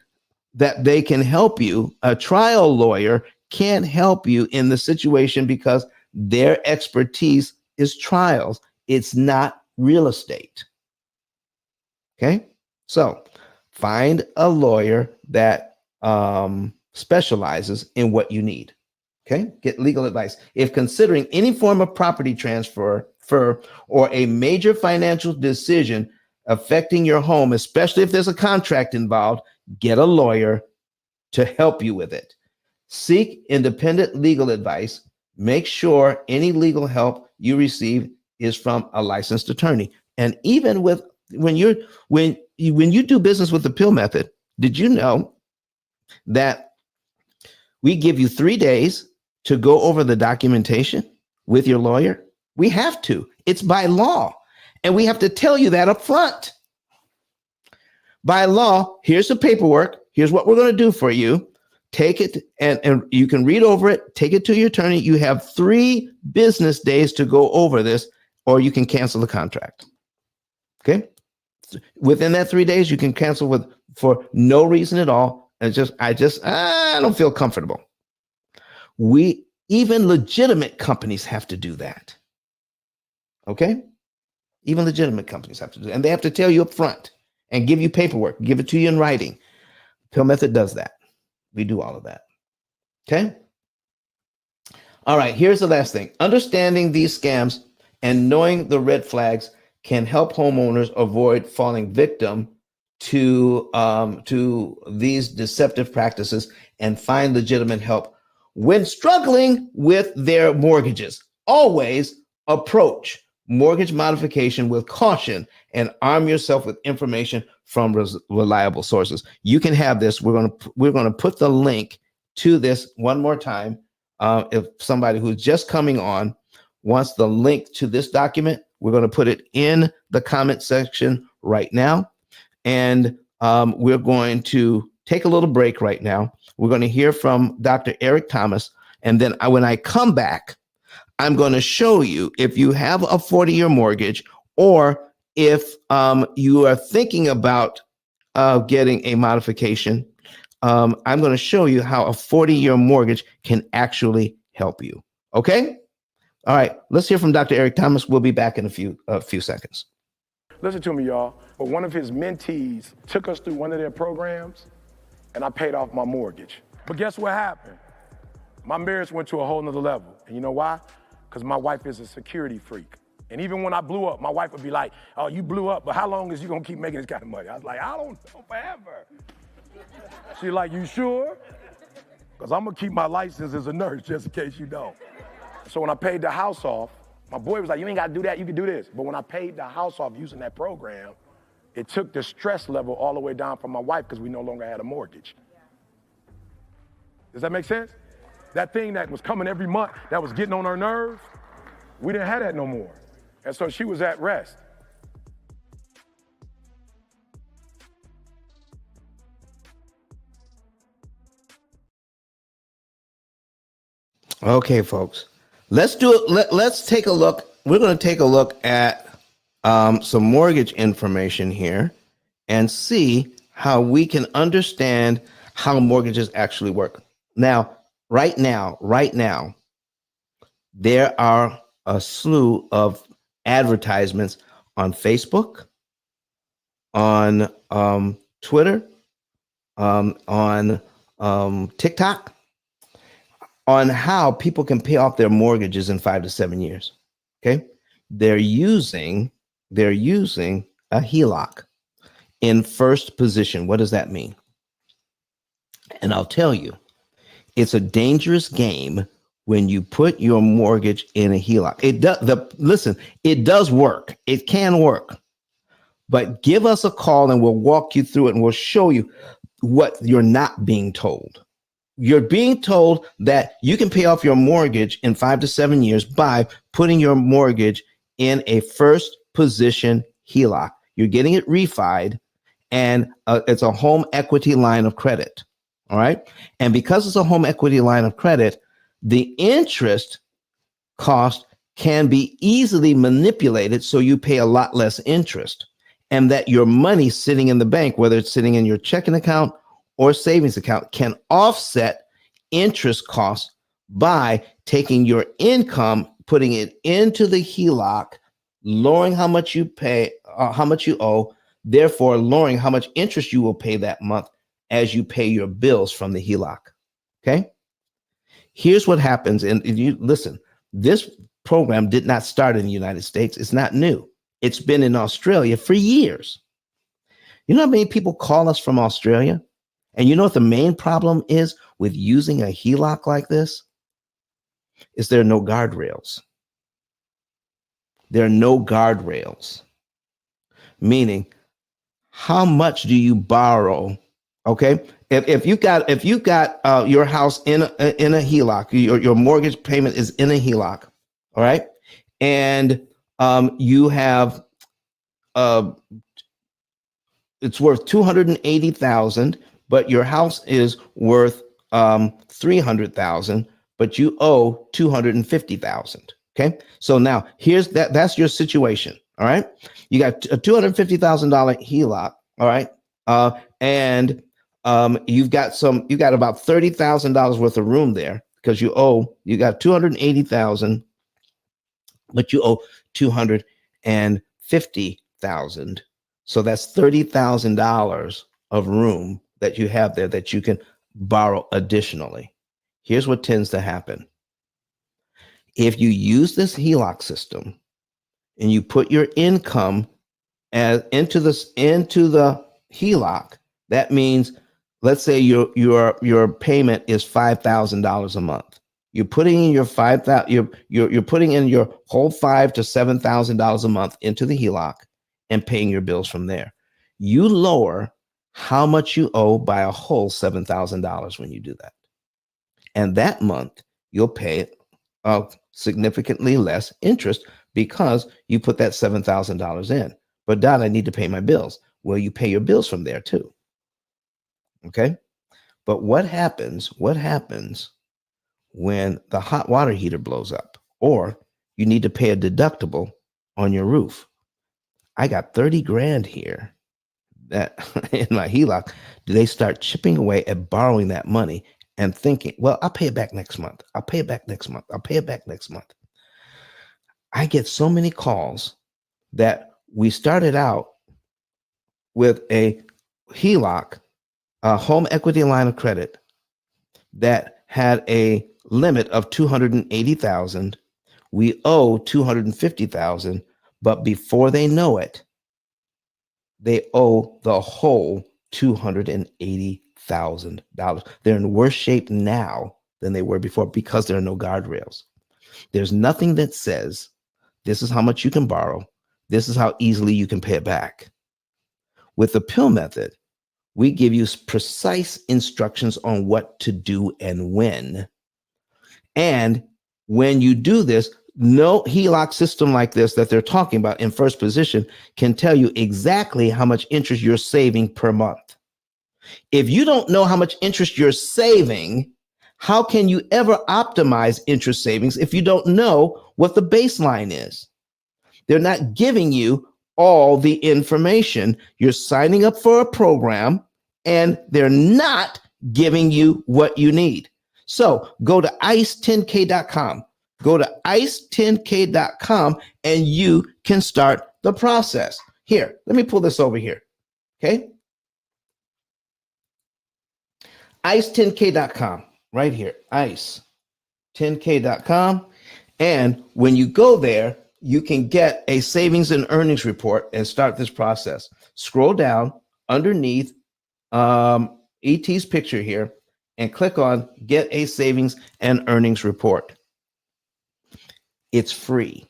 that they can help you. A trial lawyer can't help you in the situation because their expertise is trials. It's not real estate. Okay, so find a lawyer that specializes in what you need. Okay, get legal advice. If considering any form of property transfer or a major financial decision affecting your home, especially if there's a contract involved, get a lawyer to help you with it. Seek independent legal advice. Make sure any legal help you receive is from a licensed attorney. And even with when you do business with the P.I.L.L method, did you know that we give you 3 days to go over the documentation with your lawyer? We have to. It's by law. And we have to tell you that up front. By law, here's the paperwork. Here's what we're going to do for you. Take it and you can read over it. Take it to your attorney. You have 3 business days to go over this, or you can cancel the contract. Okay. Within that 3 days, you can cancel for no reason at all. And I don't feel comfortable. Even legitimate companies have to do that. Okay. Even legitimate companies have to do it. And they have to tell you up front and give you paperwork, give it to you in writing. P.I.L.L method does that. We do all of that. Okay. All right. Here's the last thing. Understanding these scams and knowing the red flags can help homeowners avoid falling victim to these deceptive practices and find legitimate help when struggling with their mortgages. Always approach mortgage modification with caution and arm yourself with information from reliable sources. You can have this. We're going to put the link to this one more time. If somebody who's just coming on wants the link to this document, we're going to put it in the comment section right now. And we're going to take a little break right now. We're going to hear from Dr. Eric Thomas. And then when I come back, I'm going to show you, if you have a 40-year mortgage, or if you are thinking about getting a modification, I'm going to show you how a 40-year mortgage can actually help you. Okay? All right. Let's hear from Dr. Eric Thomas. We'll be back in a few seconds. Listen to me, y'all. But one of his mentees took us through one of their programs, and I paid off my mortgage. But guess what happened? My marriage went to a whole nother level. And you know why? Because my wife is a security freak. And even when I blew up, my wife would be like, oh, you blew up, but how long is you gonna keep making this kind of money? I was like, I don't know, forever. She's like, you sure? Because I'm gonna keep my license as a nurse, just in case you don't. So when I paid the house off, my boy was like, you ain't gotta do that, you can do this. But when I paid the house off using that program, it took the stress level all the way down from my wife because we no longer had a mortgage. Does that make sense? that thing that was coming every month that was getting on her nerves, we didn't have that no more. And so she was at rest. Okay, folks, let's do it. Let's take a look. We're going to take a look at some mortgage information here and see how we can understand how mortgages actually work. Now, right now, there are a slew of advertisements on Facebook, on Twitter, on TikTok, on how people can pay off their mortgages in 5 to 7 years. Okay, they're using a HELOC in first position. What does that mean? And I'll tell you, it's a dangerous game when you put your mortgage in a HELOC. Listen, it does work. It can work. But give us a call and we'll walk you through it and we'll show you what you're not being told. You're being told that you can pay off your mortgage in 5 to 7 years by putting your mortgage in a first position HELOC. You're getting it refied, and it's a home equity line of credit. All right. And because it's a home equity line of credit, the interest cost can be easily manipulated so you pay a lot less interest, and that your money sitting in the bank, whether it's sitting in your checking account or savings account, can offset interest costs by taking your income, putting it into the HELOC, lowering how much you pay, how much you owe, therefore lowering how much interest you will pay that month as you pay your bills from the HELOC. Okay. Here's what happens. And you listen, this program did not start in the United States. It's not new. It's been in Australia for years. You know how many people call us from Australia? And you know what the main problem is with using a HELOC like this? Is there are no guardrails. There are no guardrails. Meaning, how much do you borrow? Okay, if you got your house in a HELOC, your mortgage payment is in a HELOC, all right, and you have it's worth $280,000, but your house is worth $300,000, but you owe $250,000. Okay, so now that's your situation. All right, you got a $250,000 HELOC. All right, and you got about $30,000 worth of room there because you got $280,000, but you owe $250,000. So that's $30,000 of room that you have there that you can borrow additionally. Here's what tends to happen. If you use this HELOC system and you put your income into the HELOC, that means, let's say your payment is $5,000 a month. You're putting in your you're putting in your whole $5,000 to $7,000 a month into the HELOC and paying your bills from there. You lower how much you owe by a whole $7,000 when you do that. And that month you'll pay significantly less interest because you put that $7,000 in. But Don, I need to pay my bills. Well, you pay your bills from there too. Okay. But what happens when the hot water heater blows up or you need to pay a deductible on your roof? I got 30 grand here that in my HELOC. Do they start chipping away at borrowing that money and thinking, well, I'll pay it back next month. I'll pay it back next month. I'll pay it back next month. I get so many calls that we started out with a HELOC, a home equity line of credit that had a limit of $280,000. We owe $250,000, but before they know it, they owe the whole $280,000. They're in worse shape now than they were before because there are no guardrails. There's nothing that says this is how much you can borrow. This is how easily you can pay it back. With the P.I.L.L method, we give you precise instructions on what to do and when And when you do this, no HELOC system like this that they're talking about in first position can tell you exactly how much interest you're saving per month. If you don't know how much interest you're saving, how can you ever optimize interest savings if you don't know what the baseline is? They're not giving you all the information. You're signing up for a program and they're not giving you what you need. So go to ice10k.com. Go to ice10k.com and you can start the process. Here, let me pull this over here. Okay. ice10k.com right here, ice10k.com. And when you go there, you can get a savings and earnings report and start this process. Scroll down underneath ET's picture here and click on Get a Savings and Earnings Report. It's free.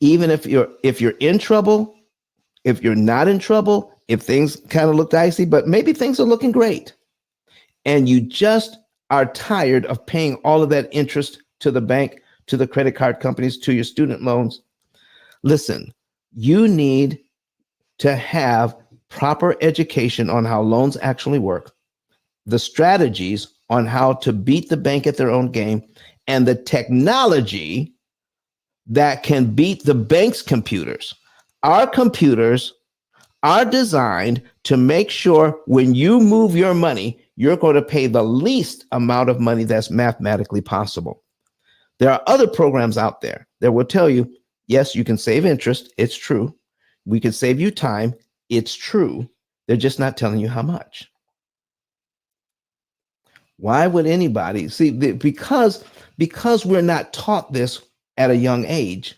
Even if you're in trouble, if you're not in trouble, if things kind of look dicey, but maybe things are looking great, and you just are tired of paying all of that interest to the bank, to the credit card companies, to your student loans, listen, you need to have proper education on how loans actually work, the strategies on how to beat the bank at their own game, and the technology that can beat the bank's computers. Our computers are designed to make sure when you move your money, you're going to pay the least amount of money that's mathematically possible. There are other programs out there that will tell you, yes, you can save interest. It's true. We can save you time. It's true. They're just not telling you how much. Why would anybody see? Because we're not taught this at a young age.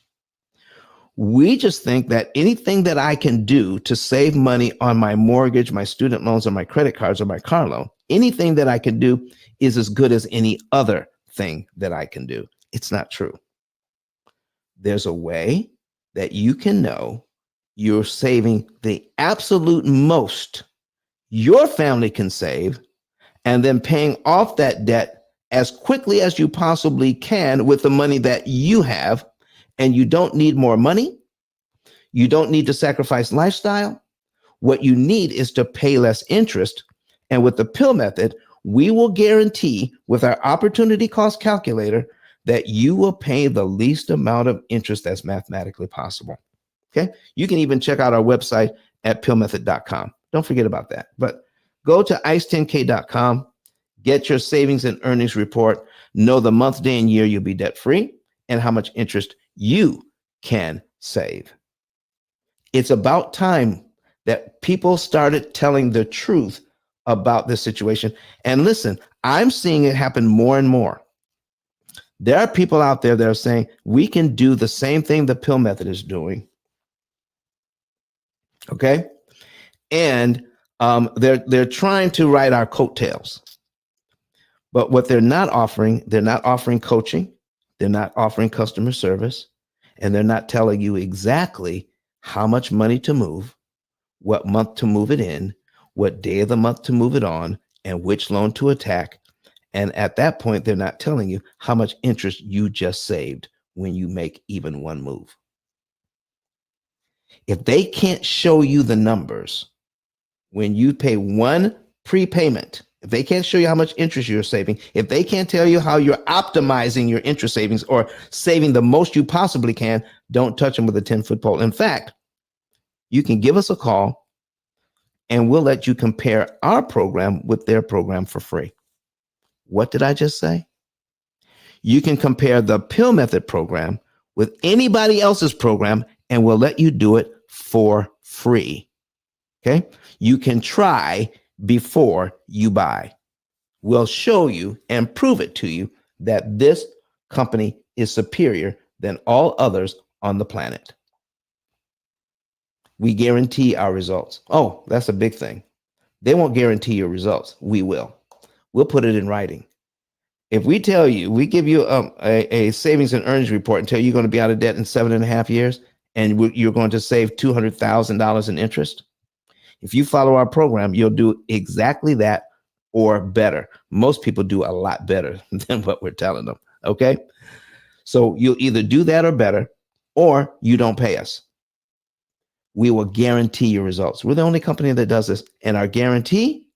We just think that anything that I can do to save money on my mortgage, my student loans, or my credit cards, or my car loan, anything that I can do is as good as any other thing that I can do. It's not true. There's a way that you can know you're saving the absolute most your family can save, and then paying off that debt as quickly as you possibly can with the money that you have. And you don't need more money. You don't need to sacrifice lifestyle. What you need is to pay less interest. And with the P.I.L.L method, we will guarantee with our opportunity cost calculator that you will pay the least amount of interest that's mathematically possible. Okay. You can even check out our website at pillmethod.com. Don't forget about that. But go to ice10k.com, get your savings and earnings report, know the month, day, and year you'll be debt free, and how much interest you can save. It's about time that people started telling the truth about this situation. And listen, I'm seeing it happen more and more. There are people out there that are saying we can do the same thing the P.I.L.L method is doing. Okay. And they're trying to ride our coattails. But what they're not offering coaching. They're not offering customer service, and they're not telling you exactly how much money to move, what month to move it in, what day of the month to move it on, and which loan to attack. And at that point, they're not telling you how much interest you just saved when you make even one move. If they can't show you the numbers when you pay one prepayment, if they can't show you how much interest you're saving, if they can't tell you how you're optimizing your interest savings or saving the most you possibly can, don't touch them with a 10-foot pole. In fact, you can give us a call and we'll let you compare our program with their program for free. What did I just say? You can compare the P.I.L.L method program with anybody else's program and we'll let you do it for free. Okay? You can try before you buy. We'll show you and prove it to you that this company is superior than all others on the planet. We guarantee our results. Oh, that's a big thing. They won't guarantee your results. We will. We'll put it in writing. If we tell you, we give you a savings and earnings report and tell you you're going to be out of debt in 7.5 years and you're going to save $200,000 in interest. If you follow our program, you'll do exactly that or better. Most people do a lot better than what we're telling them. Okay. So you'll either do that or better, or you don't pay us. We will guarantee your results. We're the only company that does this. And our guarantee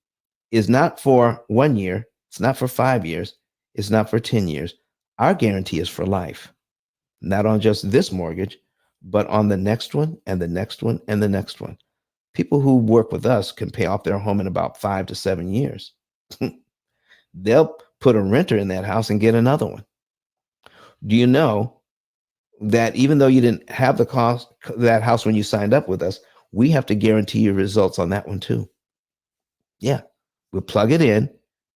is not for 1 year. It's not for 5 years. It's not for 10 years. Our guarantee is for life, not on just this mortgage, but on the next one and the next one and the next one. People who work with us can pay off their home in about 5 to 7 years. They'll put a renter in that house and get another one. Do you know that even though you didn't have the cost of that house when you signed up with us, we have to guarantee your results on that one too? Yeah, we'll plug it in,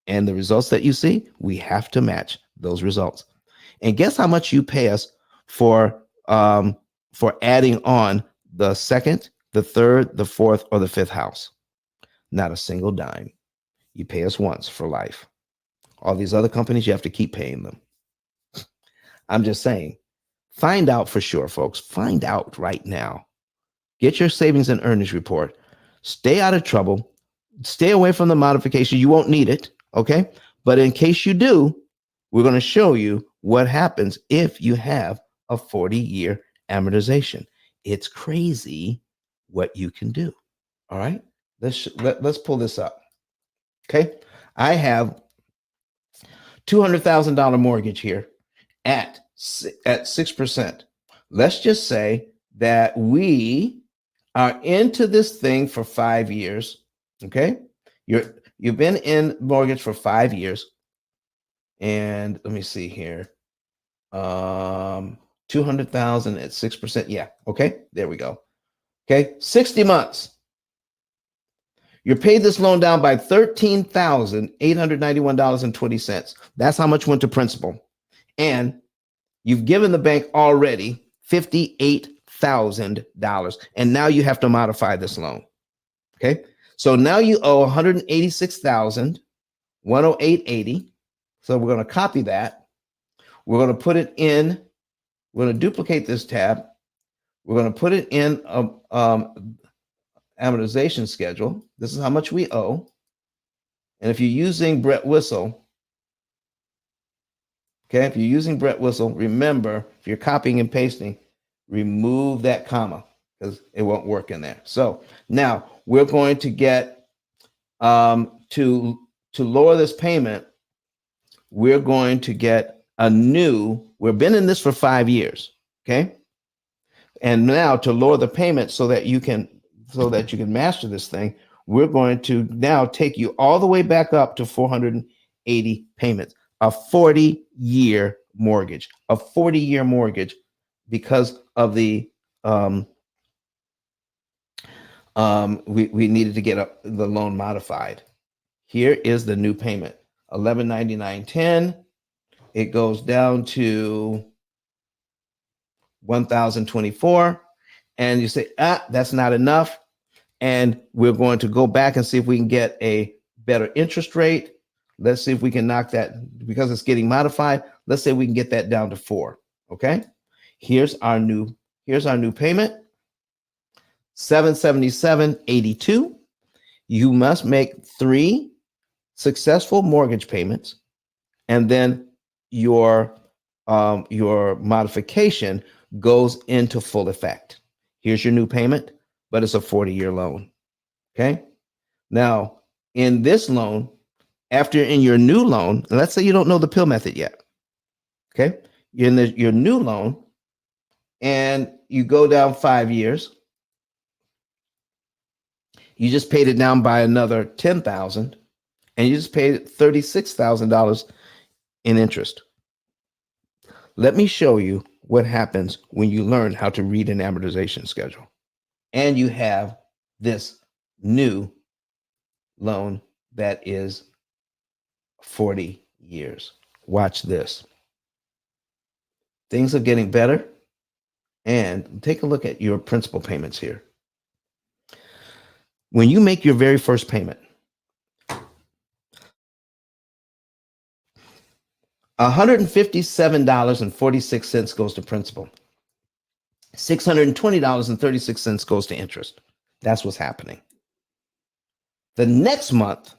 and the results that you see, we have to match those results. And guess how much you pay us for adding on the second, the third, the fourth, or the fifth house? Not a single dime. You pay us once for life. All these other companies, you have to keep paying them. I'm just saying, find out for sure, folks. Find out right now. Get your savings and earnings report. Stay out of trouble. Stay away from the modification. You won't need it, okay? But in case you do, we're going to show you what happens if you have a 40-year amortization. It's crazy what you can do. All right? Let's pull this up. Okay? I have $200,000 mortgage here at 6%. Let's just say that we are into this thing for 5 years. Okay, you've been in mortgage for 5 years, and let me see here, 200,000 at 6%. Yeah, okay, there we go. Okay, 60 months. You're paid this loan down by $13,891.20. That's how much went to principal, and you've given the bank already $58,000, and now you have to modify this loan. Okay. So now you owe $186,108.80. So we're going to copy that. We're going to put it in. We're going to duplicate this tab. We're going to put it in amortization schedule. This is how much we owe. And if you're using Brett Whistle, okay, if you're using Brett Whistle, remember, if you're copying and pasting, remove that comma because it won't work in there. So now we're going to get to lower this payment. We're going to get a new. We've been in this for 5 years, okay? And now to lower the payment so that you can master this thing, we're going to now take you all the way back up to 480 payments. A 40-year mortgage, because of the we needed to get the loan modified. Here is the new payment, $1,199.10. It goes down to $1,024, and you say, that's not enough, and we're going to go back and see if we can get a better interest rate. Let's see if we can knock that, because it's getting modified. Let's say we can get that down to 4. Okay, here's our new payment, $777.82. You must make 3 successful mortgage payments, and then your modification goes into full effect. Here's your new payment, but it's a 40-year loan. Okay. Now, in this loan, in your new loan, let's say you don't know the P.I.L.L method yet. Okay. You're in your new loan, and you go down 5 years. You just paid it down by another $10,000, and you just paid $36,000 in interest. Let me show you what happens when you learn how to read an amortization schedule, and you have this new loan that is 40 years. Watch this. Things are getting better, and take a look at your principal payments here. When you make your very first payment, $157.46 goes to principal. $620.36 goes to interest. That's what's happening. The next month,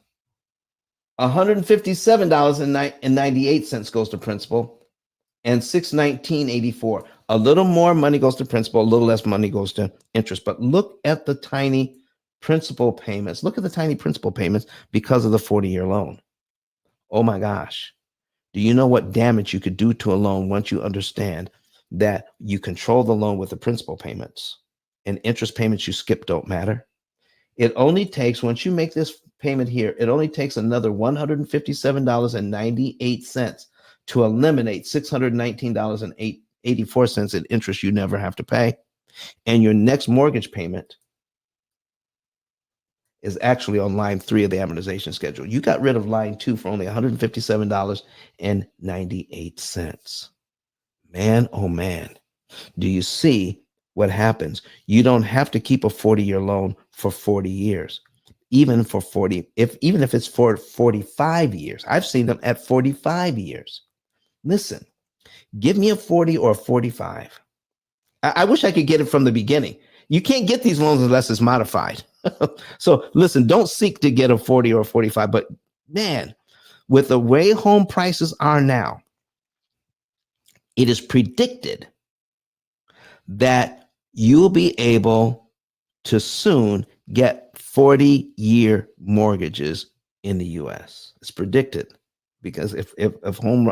$157.98 goes to principal, and $619.84. A little more money goes to principal, a little less money goes to interest. But look at the tiny principal payments. Look at the tiny principal payments because of the 40-year loan. Oh my gosh. Do you know what damage you could do to a loan once you understand that you control the loan with the principal payments and interest payments you skip don't matter? It only takes, once you make this payment here, it only takes another $157.98 to eliminate $619.84 in interest you never have to pay. And your next mortgage payment is actually on line 3 of the amortization schedule. You got rid of line 2 for only $157.98. Man, oh man. Do you see what happens? You don't have to keep a 40-year loan for 40 years. Even for 40, even if it's for 45 years. I've seen them at 45 years. Listen, give me a 40 or a 45. I wish I could get it from the beginning. You can't get these loans unless it's modified. So listen, don't seek to get a 40 or a 45, but man, with the way home prices are now, it is predicted that you'll be able to soon get 40-year mortgages in the US. It's predicted because if homes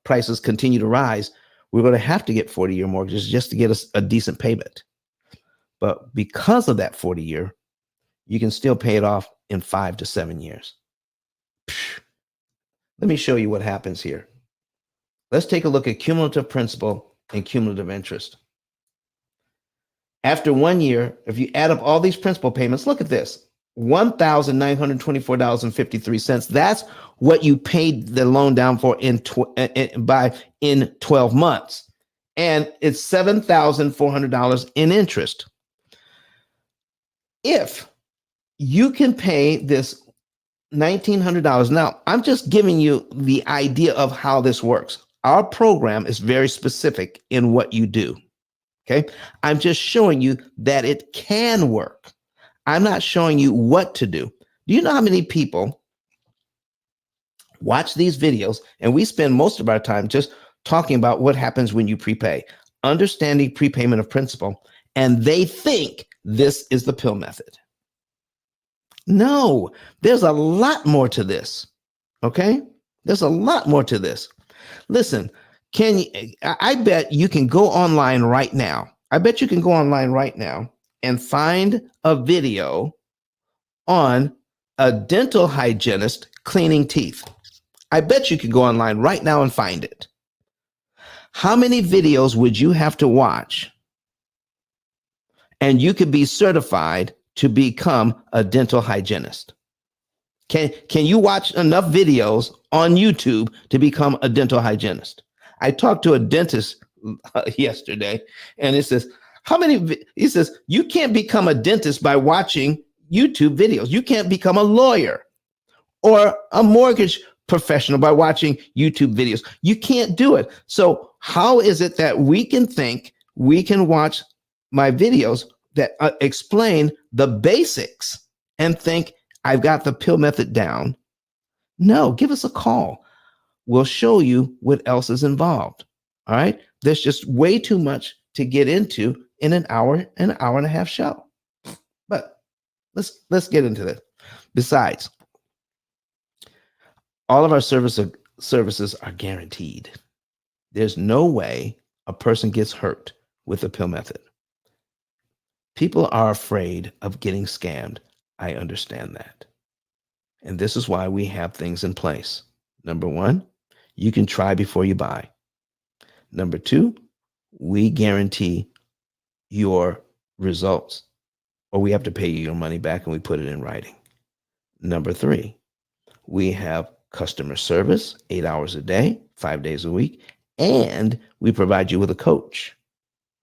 prices continue to rise, we're going to have to get 40-year mortgages just to get us a decent payment. But because of that 40-year, you can still pay it off in 5 to 7 years. Let me show you what happens here. Let's take a look at cumulative principal and cumulative interest. After 1 year, if you add up all these principal payments, look at this, $1,924.53. That's what you paid the loan down for in 12 months. And it's $7,400 in interest. If you can pay this $1,900, now I'm just giving you the idea of how this works. Our program is very specific in what you do. Okay. I'm just showing you that it can work. I'm not showing you what to do. Do you know how many people watch these videos? And we spend most of our time just talking about what happens when you prepay, understanding prepayment of principal, and they think this is the P.I.L.L method. No, there's a lot more to this. Okay. There's a lot more to this. Listen, I bet you can go online right now. I bet you can go online right now and find a video on a dental hygienist cleaning teeth. I bet you can go online right now and find it. How many videos would you have to watch and you could be certified to become a dental hygienist? Can you watch enough videos on YouTube to become a dental hygienist? I talked to a dentist yesterday, and it says, he says, you can't become a dentist by watching YouTube videos. You can't become a lawyer or a mortgage professional by watching YouTube videos. You can't do it. So how is it that we can think we can watch my videos that explain the basics and think I've got the P.I.L.L method down? No, give us a call. We'll show you what else is involved. All right. There's just way too much to get into in an hour and a half show. But let's get into this. Besides, all of our services are guaranteed. There's no way a person gets hurt with the P.I.L.L method. People are afraid of getting scammed. I understand that. And this is why we have things in place. Number one, you can try before you buy. Number two, we guarantee your results, or we have to pay you your money back and we put it in writing. Number three, we have customer service 8 hours a day, 5 days a week, and we provide you with a coach.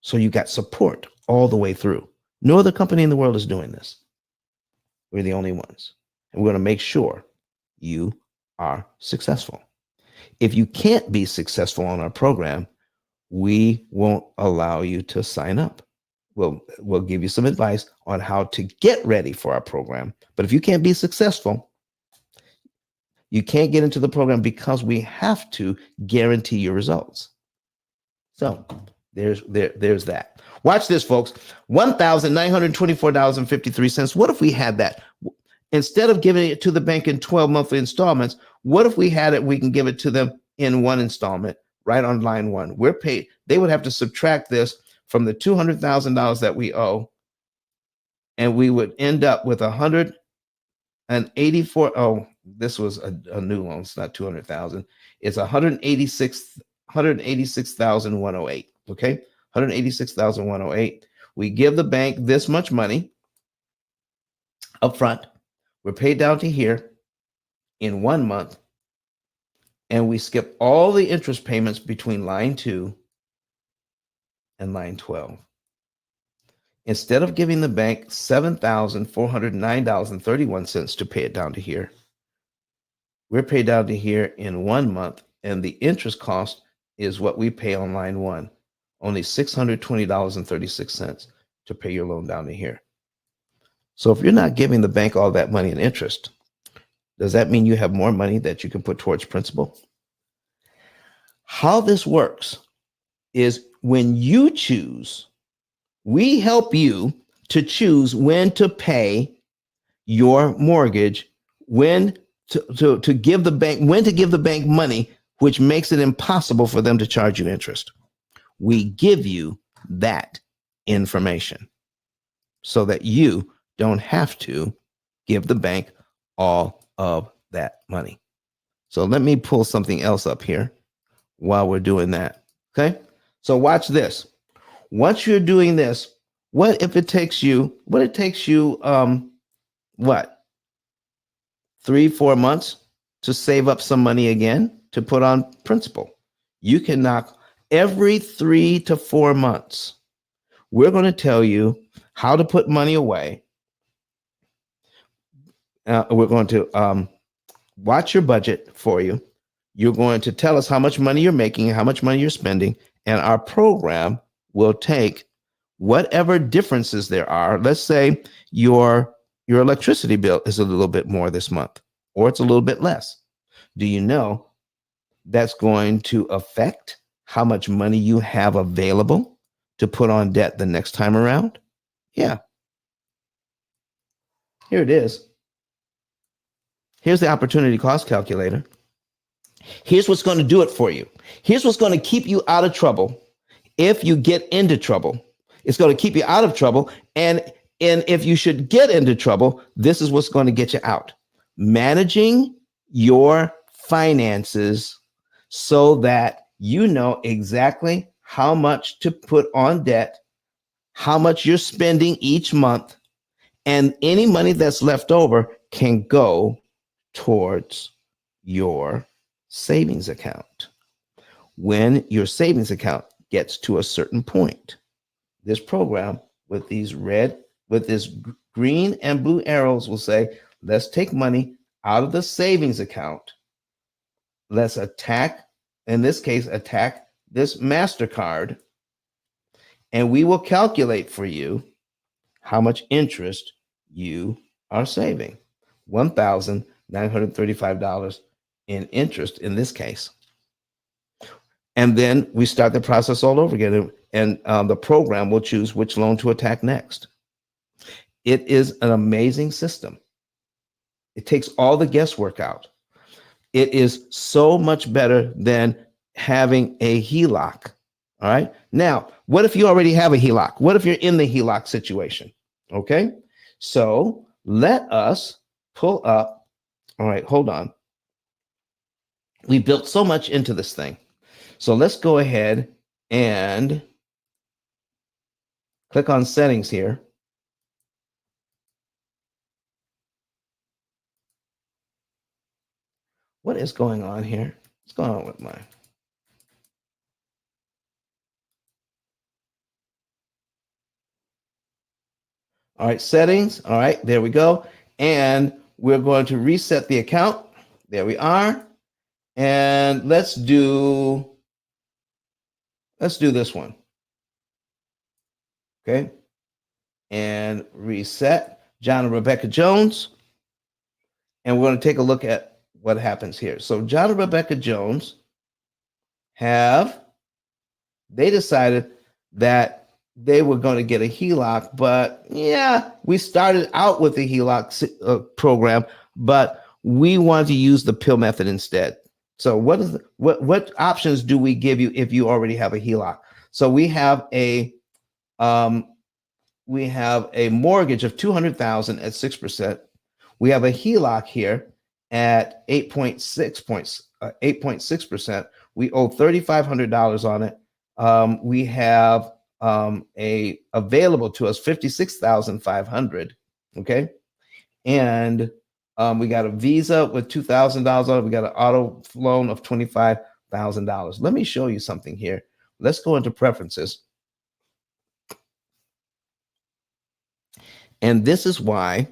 So you got support all the way through. No other company in the world is doing this. We're the only ones. And we're going to make sure you are successful. If you can't be successful on our program, we won't allow you to sign up. we'll give you some advice on how to get ready for our program. But if you can't be successful, you can't get into the program because we have to guarantee your results. So there's that. Watch this, folks. $1,924.53. What if we had that? Instead of giving it to the bank in 12 monthly installments, what if we had it, we can give it to them in one installment right on line one? We're paid. They would have to subtract this from the $200,000 that we owe, and we would end up with 184. Oh, this was a new loan. It's not 200,000. It's 186,108. Okay, 186,108. We give the bank this much money up front. We're paid down to here in 1 month, and we skip all the interest payments between line 2 and line 12. Instead of giving the bank $7,409.31 to pay it down to here, we're paid down to here in 1 month, and the interest cost is what we pay on line 1, only $620.36 to pay your loan down to here. So if you're not giving the bank all that money in interest, does that mean you have more money that you can put towards principal? How this works is when you choose, we help you to choose when to pay your mortgage, when to give the bank, when to give the bank money, which makes it impossible for them to charge you interest. We give you that information so that you don't have to give the bank all of that money. So let me pull something else up here while we're doing that. Okay. So watch this. Once you're doing this, what takes you 3-4 months to save up some money again to put on principal? You can knock every 3 to 4 months. We're going to tell you how to put money away. We're going to watch your budget for you. You're going to tell us how much money you're making, how much money you're spending, and our program will take whatever differences there are. Let's say your electricity bill is a little bit more this month, or it's a little bit less. Do you know that's going to affect how much money you have available to put on debt the next time around? Yeah. Here it is. Here's the opportunity cost calculator. Here's what's going to do it for you. Here's what's going to keep you out of trouble if you get into trouble. It's going to keep you out of trouble. And if you should get into trouble, this is what's going to get you out. Managing your finances so that you know exactly how much to put on debt, how much you're spending each month, and any money that's left over can go towards your savings account. When your savings account gets to a certain point, this program with this green and blue arrows will say, let's take money out of the savings account. Let's attack this MasterCard, and we will calculate for you how much interest you are saving. $1,935 in interest in this case. And then we start the process all over again, and the program will choose which loan to attack next. It is an amazing system. It takes all the guesswork out. It is so much better than having a HELOC. All right. Now, what if you already have a HELOC? What if you're in the HELOC situation? Okay. So let us pull up. All right. Hold on. We built so much into this thing. So let's go ahead and click on settings here. What is going on here? What's going on with mine? All right, settings. All right, there we go. And we're going to reset the account. There we are. And let's do this one. Okay. and reset John and Rebecca Jones. And we're going to take a look at what happens here. So John and Rebecca Jones they decided that they were going to get a HELOC, but yeah, we started out with the HELOC program, but we wanted to use the P.I.L.L method instead. So what options do we give you if you already have a HELOC? So we have a mortgage of $200,000 at 6%. We have a HELOC here at 8.6%. We owe $3,500 on it. We have a available to us $56,500. Okay, and we got a Visa with $2,000 on it. We got an auto loan of $25,000. Let me show you something here. Let's go into preferences. And this is why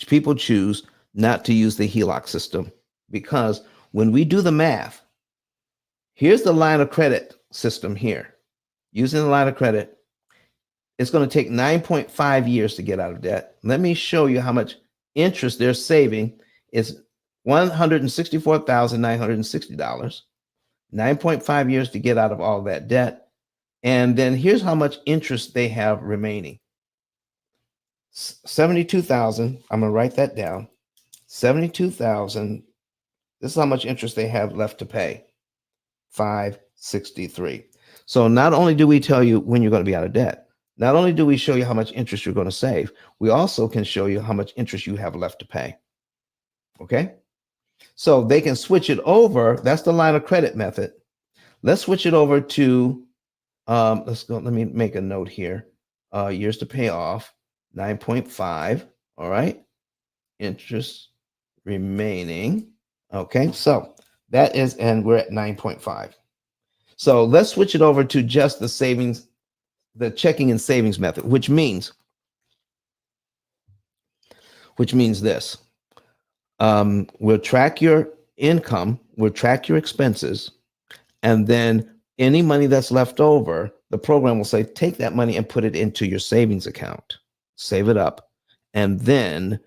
people choose not to use the HELOC system, because when we do the math, here's the line of credit system here. Using the line of credit, it's going to take 9.5 years to get out of debt. Let me show you how much interest they're saving. It's $164,960. 9.5 years to get out of all that debt. And then here's how much interest they have remaining. 72,000. I'm going to write that down. 72,000. This is how much interest they have left to pay. 563. So not only do we tell you when you're going to be out of debt, not only do we show you how much interest you're going to save, we also can show you how much interest you have left to pay. Okay? So they can switch it over. That's the line of credit method. Let's switch it over to, let's go. Let me make a note here. Years to pay off, 9.5. All right. Interest remaining. Okay. So that is, and we're at 9.5. So let's switch it over to just the savings, the checking and savings method, which means this. We'll track your income, we'll track your expenses, and then any money that's left over, the program will say, take that money and put it into your savings account, save it up. And then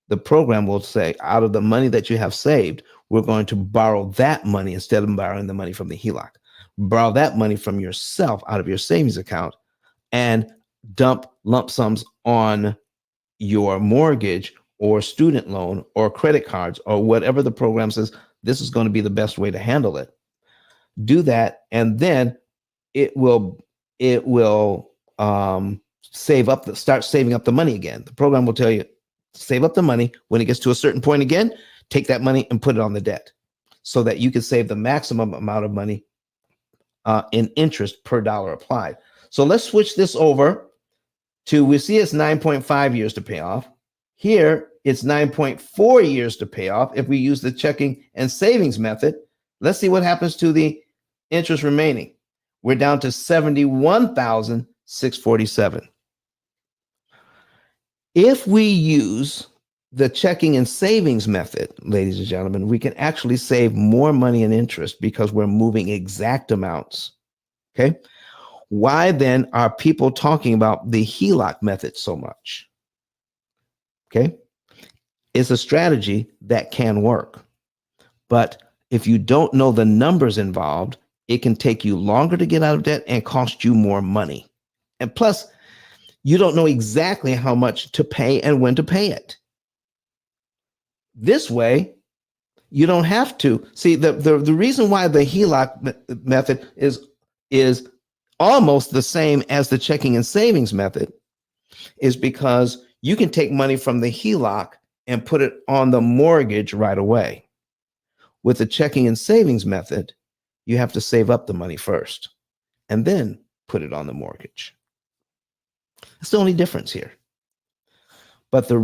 the program will say, out of the money that you have saved, we're going to borrow that money instead of borrowing the money from the HELOC. Borrow that money from yourself out of your savings account and dump lump sums on your mortgage or student loan or credit cards or whatever the program says this is going to be the best way to handle it. Do that, and then it will start saving up the money again. The program will tell you, save up the money. When it gets to a certain point again, take that money and put it on the debt so that you can save the maximum amount of money in interest per dollar applied. So let's switch this over to, we see it's 9.5 years to pay off. Here, it's 9.4 years to pay off if we use the checking and savings method. Let's see what happens to the interest remaining. We're down to 71,647. If we use the checking and savings method, ladies and gentlemen, we can actually save more money in interest because we're moving exact amounts. Okay. Why then are people talking about the HELOC method so much? Okay. It's a strategy that can work. But if you don't know the numbers involved, it can take you longer to get out of debt and cost you more money. And plus, you don't know exactly how much to pay and when to pay it. This way, you don't have to. See, the reason why the HELOC method is almost the same as the checking and savings method is because you can take money from the HELOC and put it on the mortgage right away. With the checking and savings method, you have to save up the money first and then put it on the mortgage. That's the only difference here. But that's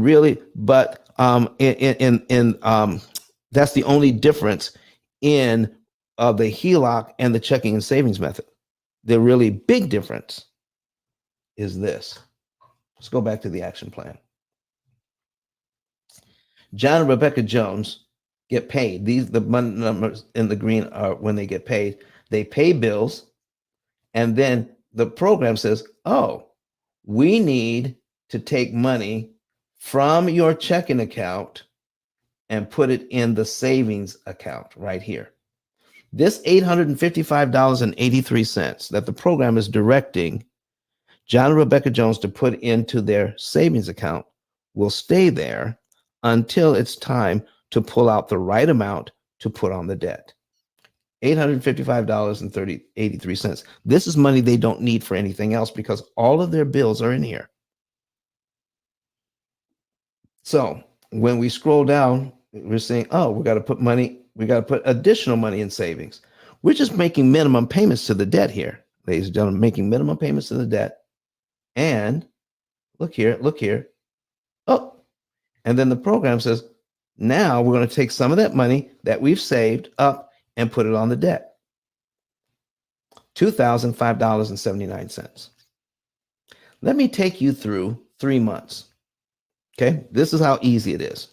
the only difference in the HELOC and the checking and savings method. The really big difference is this. Let's go back to the action plan. John and Rebecca Jones get paid. The money numbers in the green are when they get paid. They pay bills, and then the program says, oh, we need to take money from your checking account and put it in the savings account right here. This $855.83 that the program is directing John and Rebecca Jones to put into their savings account will stay there until it's time to pull out the right amount to put on the debt. $855.83. This is money they don't need for anything else because all of their bills are in here. So when we scroll down, we're saying, oh, we got to put additional money in savings. We're just making minimum payments to the debt here, ladies and gentlemen, making minimum payments to the debt. And look here. Oh, and then the program says, now we're going to take some of that money that we've saved up and put it on the debt. $2,005.79. Let me take you through 3 months. Okay, this is how easy it is.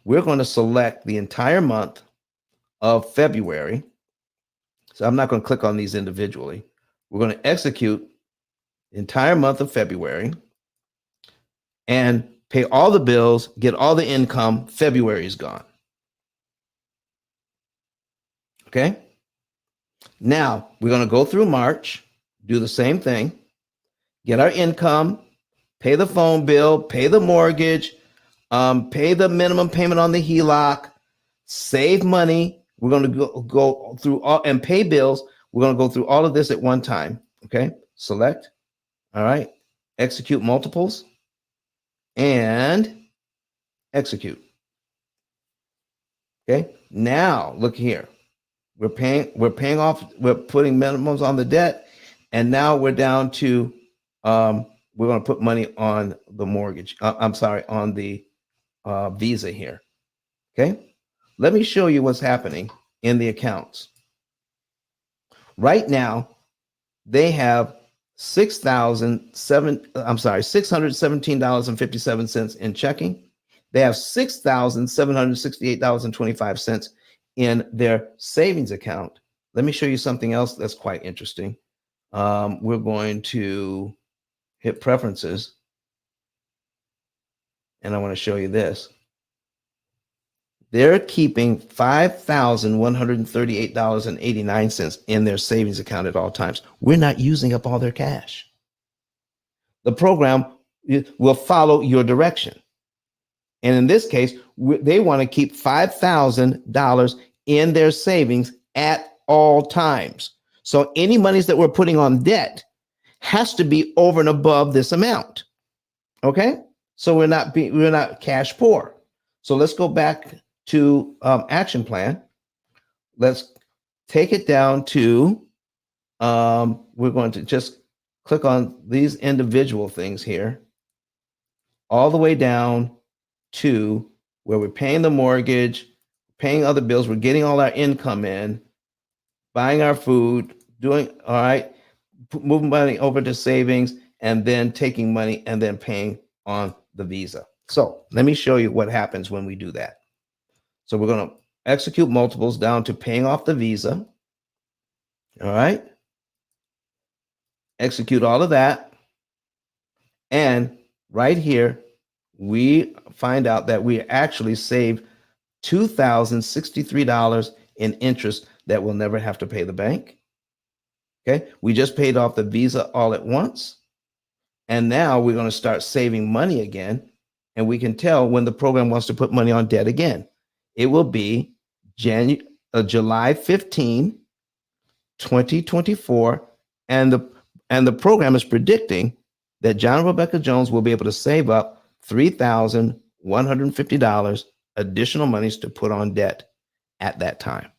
We're going to select the entire month of February. So I'm not going to click on these individually. We're going to execute the entire month of February and pay all the bills, get all the income. February is gone. Okay. Now we're going to go through March, do the same thing, get our income, pay the phone bill, pay the mortgage, pay the minimum payment on the HELOC, save money. We're going to go through all and pay bills. We're going to go through all of this at one time. Okay. Select. All right. Execute multiples and execute. Okay. Now look here. We're paying off, we're putting minimums on the debt. And now we're down to, we're going to put money on the mortgage. On the Visa here. Okay. Let me show you what's happening in the accounts. Right now, they have $617.57 in checking. They have $6,768.25 in their savings account. Let me show you something else that's quite interesting. We're going to hit preferences. And I want to show you this. They're keeping $5,138.89 in their savings account at all times. We're not using up all their cash. The program will follow your direction. And in this case, they want to keep $5,000 in their savings at all times. So any monies that we're putting on debt has to be over and above this amount. Okay? So we're not cash poor. So let's go back to action plan. Let's take it down to, we're going to just click on these individual things here, all the way down to where we're paying the mortgage, paying other bills, we're getting all our income in, buying our food, doing all right, moving money over to savings, and then taking money and then paying on the Visa. So let me show you what happens when we do that. So we're going to execute multiples down to paying off the Visa. All right. Execute all of that. And right here, we find out that we actually saved $2,063 in interest that we'll never have to pay the bank. Okay. We just paid off the Visa all at once. And now we're going to start saving money again. And we can tell when the program wants to put money on debt again. It will be July 15, 2024. And the program is predicting that John and Rebecca Jones will be able to save up $3,150 additional monies to put on debt at that time.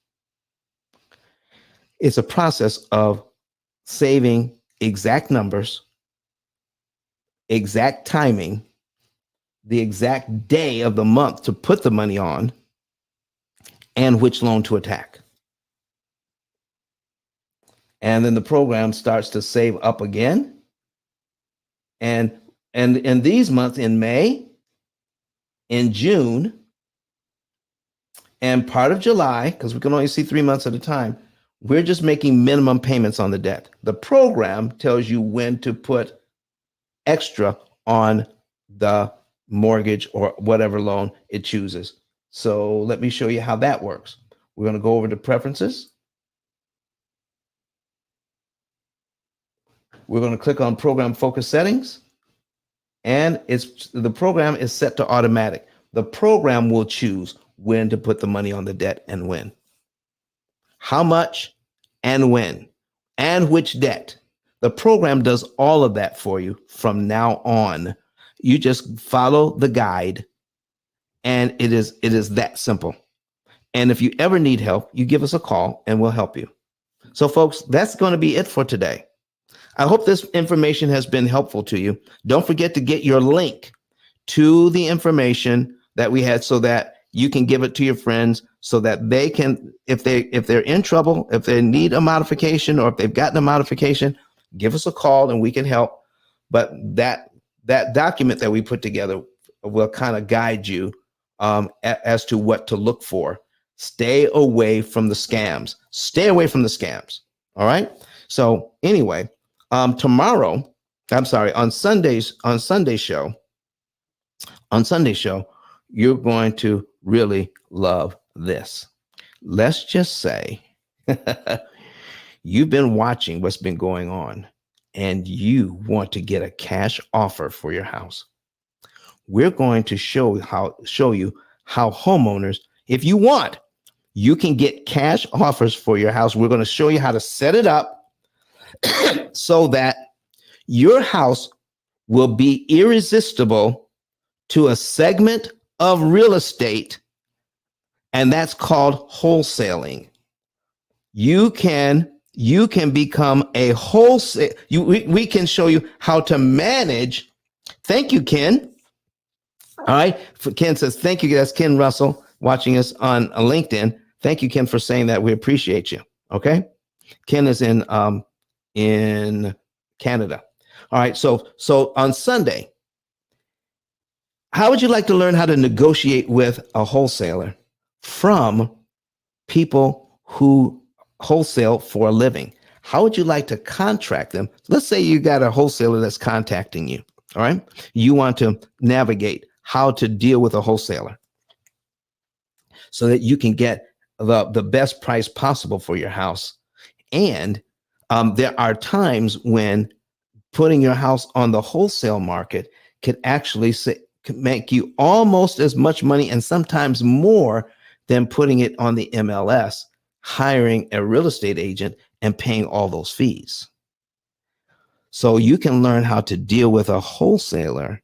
It's a process of saving exact numbers, exact timing, the exact day of the month to put the money on, and which loan to attack. And then the program starts to save up again. And in these months, in May, in June, and part of July, because we can only see 3 months at a time, we're just making minimum payments on the debt. The program tells you when to put extra on the mortgage or whatever loan it chooses. So let me show you how that works. We're going to go over to preferences. We're going to click on program focus settings, and the program is set to automatic. The program will choose when to put the money on the debt and when, how much and when, and which debt. The program does all of that for you from now on. You just follow the guide, and it is that simple. And if you ever need help, you give us a call and we'll help you. So folks, that's going to be it for today. I hope this information has been helpful to you. Don't forget to get your link to the information that we had so that you can give it to your friends so that they can, if they're in trouble, if they need a modification or if they've gotten a modification, give us a call and we can help. But that document that we put together will kind of guide you as to what to look for. Stay away from the scams. Stay away from the scams. All right. So anyway, tomorrow, I'm sorry, on Sunday show, you're going to really love this. Let's just say you've been watching what's been going on and you want to get a cash offer for your house. We're going to show you how homeowners, if you want, you can get cash offers for your house. We're going to show you how to set it up so that your house will be irresistible to a segment of real estate, and that's called wholesaling. You can become a wholesale. We can show you how to manage. Thank you, Ken. All right. Ken says, thank you. That's Ken Russell watching us on LinkedIn. Thank you, Ken, for saying that. We appreciate you. Okay. Ken is in Canada. All right. So on Sunday, how would you like to learn how to negotiate with a wholesaler from people who wholesale for a living? How would you like to contract them? Let's say you got a wholesaler that's contacting you. All right. You want to navigate how to deal with a wholesaler so that you can get the best price possible for your house. And there are times when putting your house on the wholesale market could actually make you almost as much money and sometimes more than putting it on the MLS, hiring a real estate agent and paying all those fees. So you can learn how to deal with a wholesaler,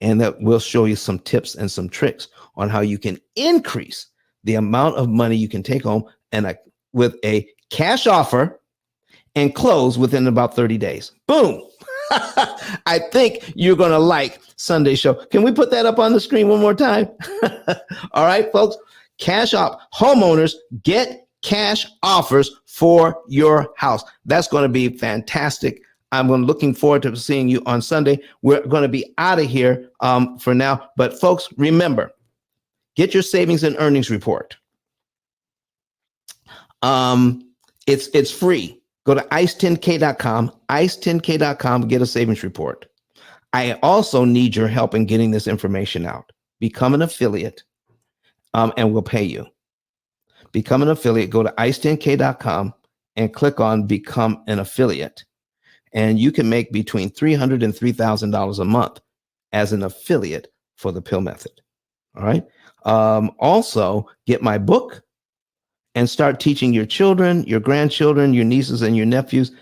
and that will show you some tips and some tricks on how you can increase the amount of money you can take home with a cash offer and close within about 30 days. Boom. I think you're going to like Sunday show. Can we put that up on the screen one more time? All right, folks. Cash off. Homeowners, get cash offers for your house. That's going to be fantastic. I'm looking forward to seeing you on Sunday. We're going to be out of here for now. But folks, remember, get your savings and earnings report. It's free. Go to ice10k.com, ice10k.com, get a savings report. I also need your help in getting this information out. Become an affiliate, and we'll pay you. Become an affiliate. Go to ice10k.com and click on Become an Affiliate. And you can make between $300 and $3,000 a month as an affiliate for the P.I.L.L method. All right. Also, get my book and start teaching your children, your grandchildren, your nieces and your nephews.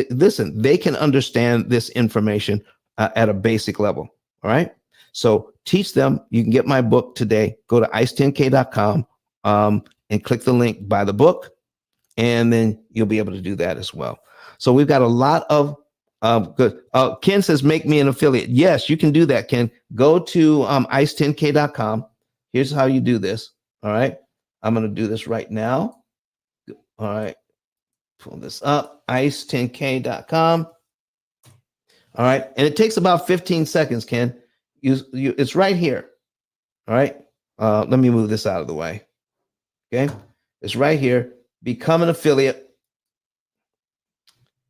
Listen, they can understand this information at a basic level. All right. So teach them. You can get my book today. Go to ice10k.com and click the link, buy the book, and then you'll be able to do that as well. So we've got a lot of good. Ken says, make me an affiliate. Yes, you can do that, Ken. Go to ice10k.com. Here's how you do this. All right. I'm going to do this right now. All right. Pull this up, ice10k.com. All right. And it takes about 15 seconds, Ken. It's right here. All right. Let me move this out of the way. Okay. It's right here. Become an affiliate.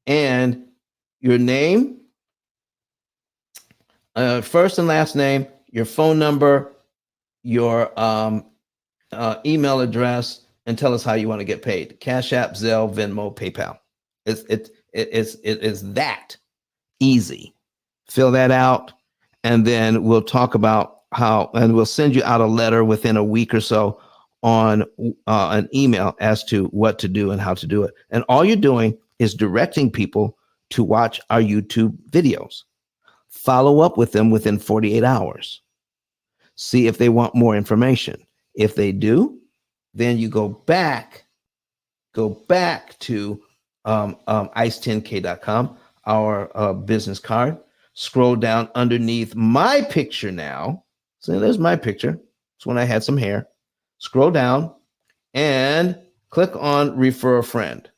And your name, first and last name, your phone number, your email address, and tell us how you want to get paid. Cash App, Zelle, Venmo, PayPal. It is that easy. Fill that out, and then we'll talk about how, and we'll send you out a letter within a week or so on an email as to what to do and how to do it. And all you're doing is directing people to watch our YouTube videos. Follow up with them within 48 hours. See if they want more information. If they do, then you go back to ice10k.com, our business card. Scroll down underneath my picture now. So there's my picture. It's when I had some hair. Scroll down and click on refer a friend.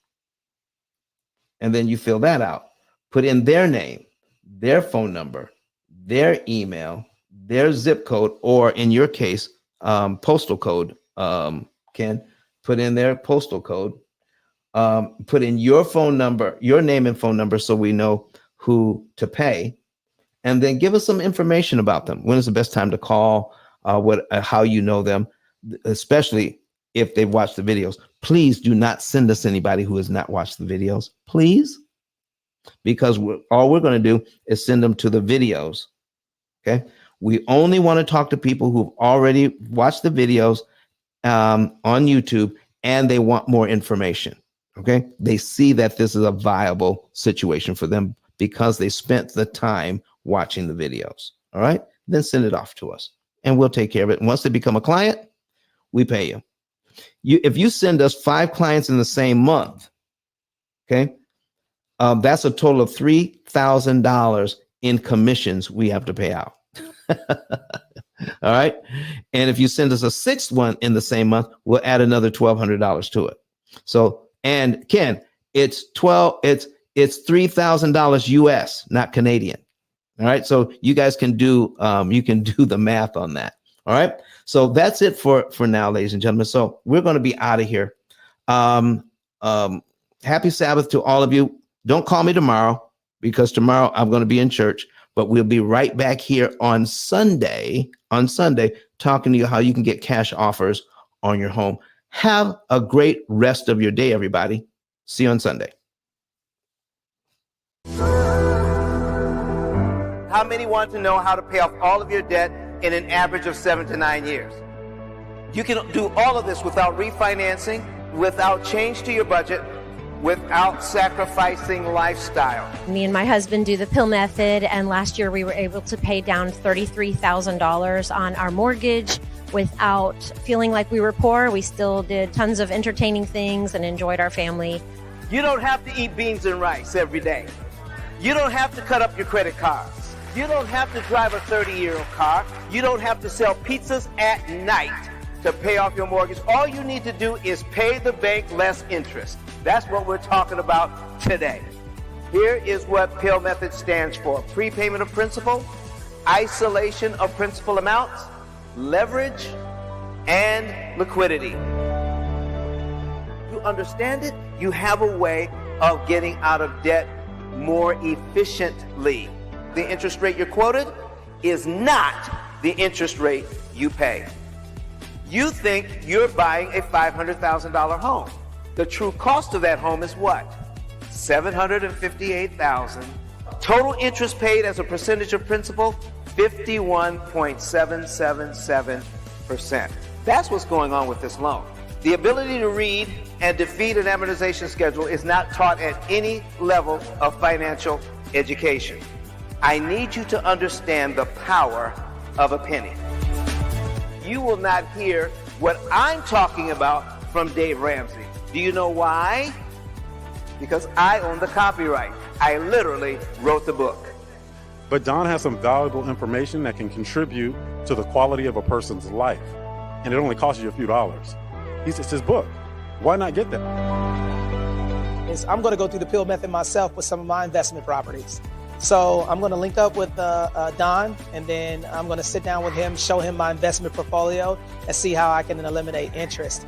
And then you fill that out. Put in their name, their phone number, their email, their zip code, or in your case, postal code. Ken, put in their postal code. Put in your phone number, your name and phone number, so we know who to pay. And then give us some information about them. When is the best time to call? How you know them, especially if they've watched the videos. Please do not send us anybody who has not watched the videos, please, because all we're going to do is send them to the videos. Okay, we only want to talk to people who've already watched the videos on YouTube and they want more information. Okay, they see that this is a viable situation for them because they spent the time watching the videos. All right, then send it off to us and we'll take care of it. And once they become a client, we pay you. If you send us 5 clients in the same month, okay, that's a total of $3,000 in commissions we have to pay out. All right. And if you send us a 6th one in the same month, we'll add another $1,200 to it. So, and Ken, it's $3,000 US, not Canadian. All right. So you guys can do the math on that. All right. So that's it for now, ladies and gentlemen. So we're going to be out of here. Happy Sabbath to all of you. Don't call me tomorrow because tomorrow I'm going to be in church, but we'll be right back here on Sunday, talking to you how you can get cash offers on your home. Have a great rest of your day, everybody. See you on Sunday. How many want to know how to pay off all of your debt in an average of 7 to 9 years? You can do all of this without refinancing, without change to your budget, without sacrificing lifestyle. Me and my husband do the P.I.L.L method, and last year we were able to pay down $33,000 on our mortgage without feeling like we were poor. We still did tons of entertaining things and enjoyed our family. You don't have to eat beans and rice every day. You don't have to cut up your credit cards. You don't have to drive a 30-year-old car. You don't have to sell pizzas at night to pay off your mortgage. All you need to do is pay the bank less interest. That's what we're talking about today. Here is what P.I.L.L method stands for: prepayment of principal, isolation of principal amounts, leverage, and liquidity. You understand it? You have a way of getting out of debt more efficiently. The interest rate you're quoted is not the interest rate you pay. You think you're buying a $500,000 home. The true cost of that home is what? $758,000. Total interest paid as a percentage of principal, 51.777%. That's what's going on with this loan. The ability to read and defeat an amortization schedule is not taught at any level of financial education. I need you to understand the power of a penny. You will not hear what I'm talking about from Dave Ramsey. Do you know why? Because I own the copyright. I literally wrote the book. But Don has some valuable information that can contribute to the quality of a person's life. And it only costs you a few dollars. It's his book. Why not get that? I'm going to go through the P.I.L.L method myself with some of my investment properties. So I'm going to link up with Don, and then I'm going to sit down with him, show him my investment portfolio, and see how I can eliminate interest.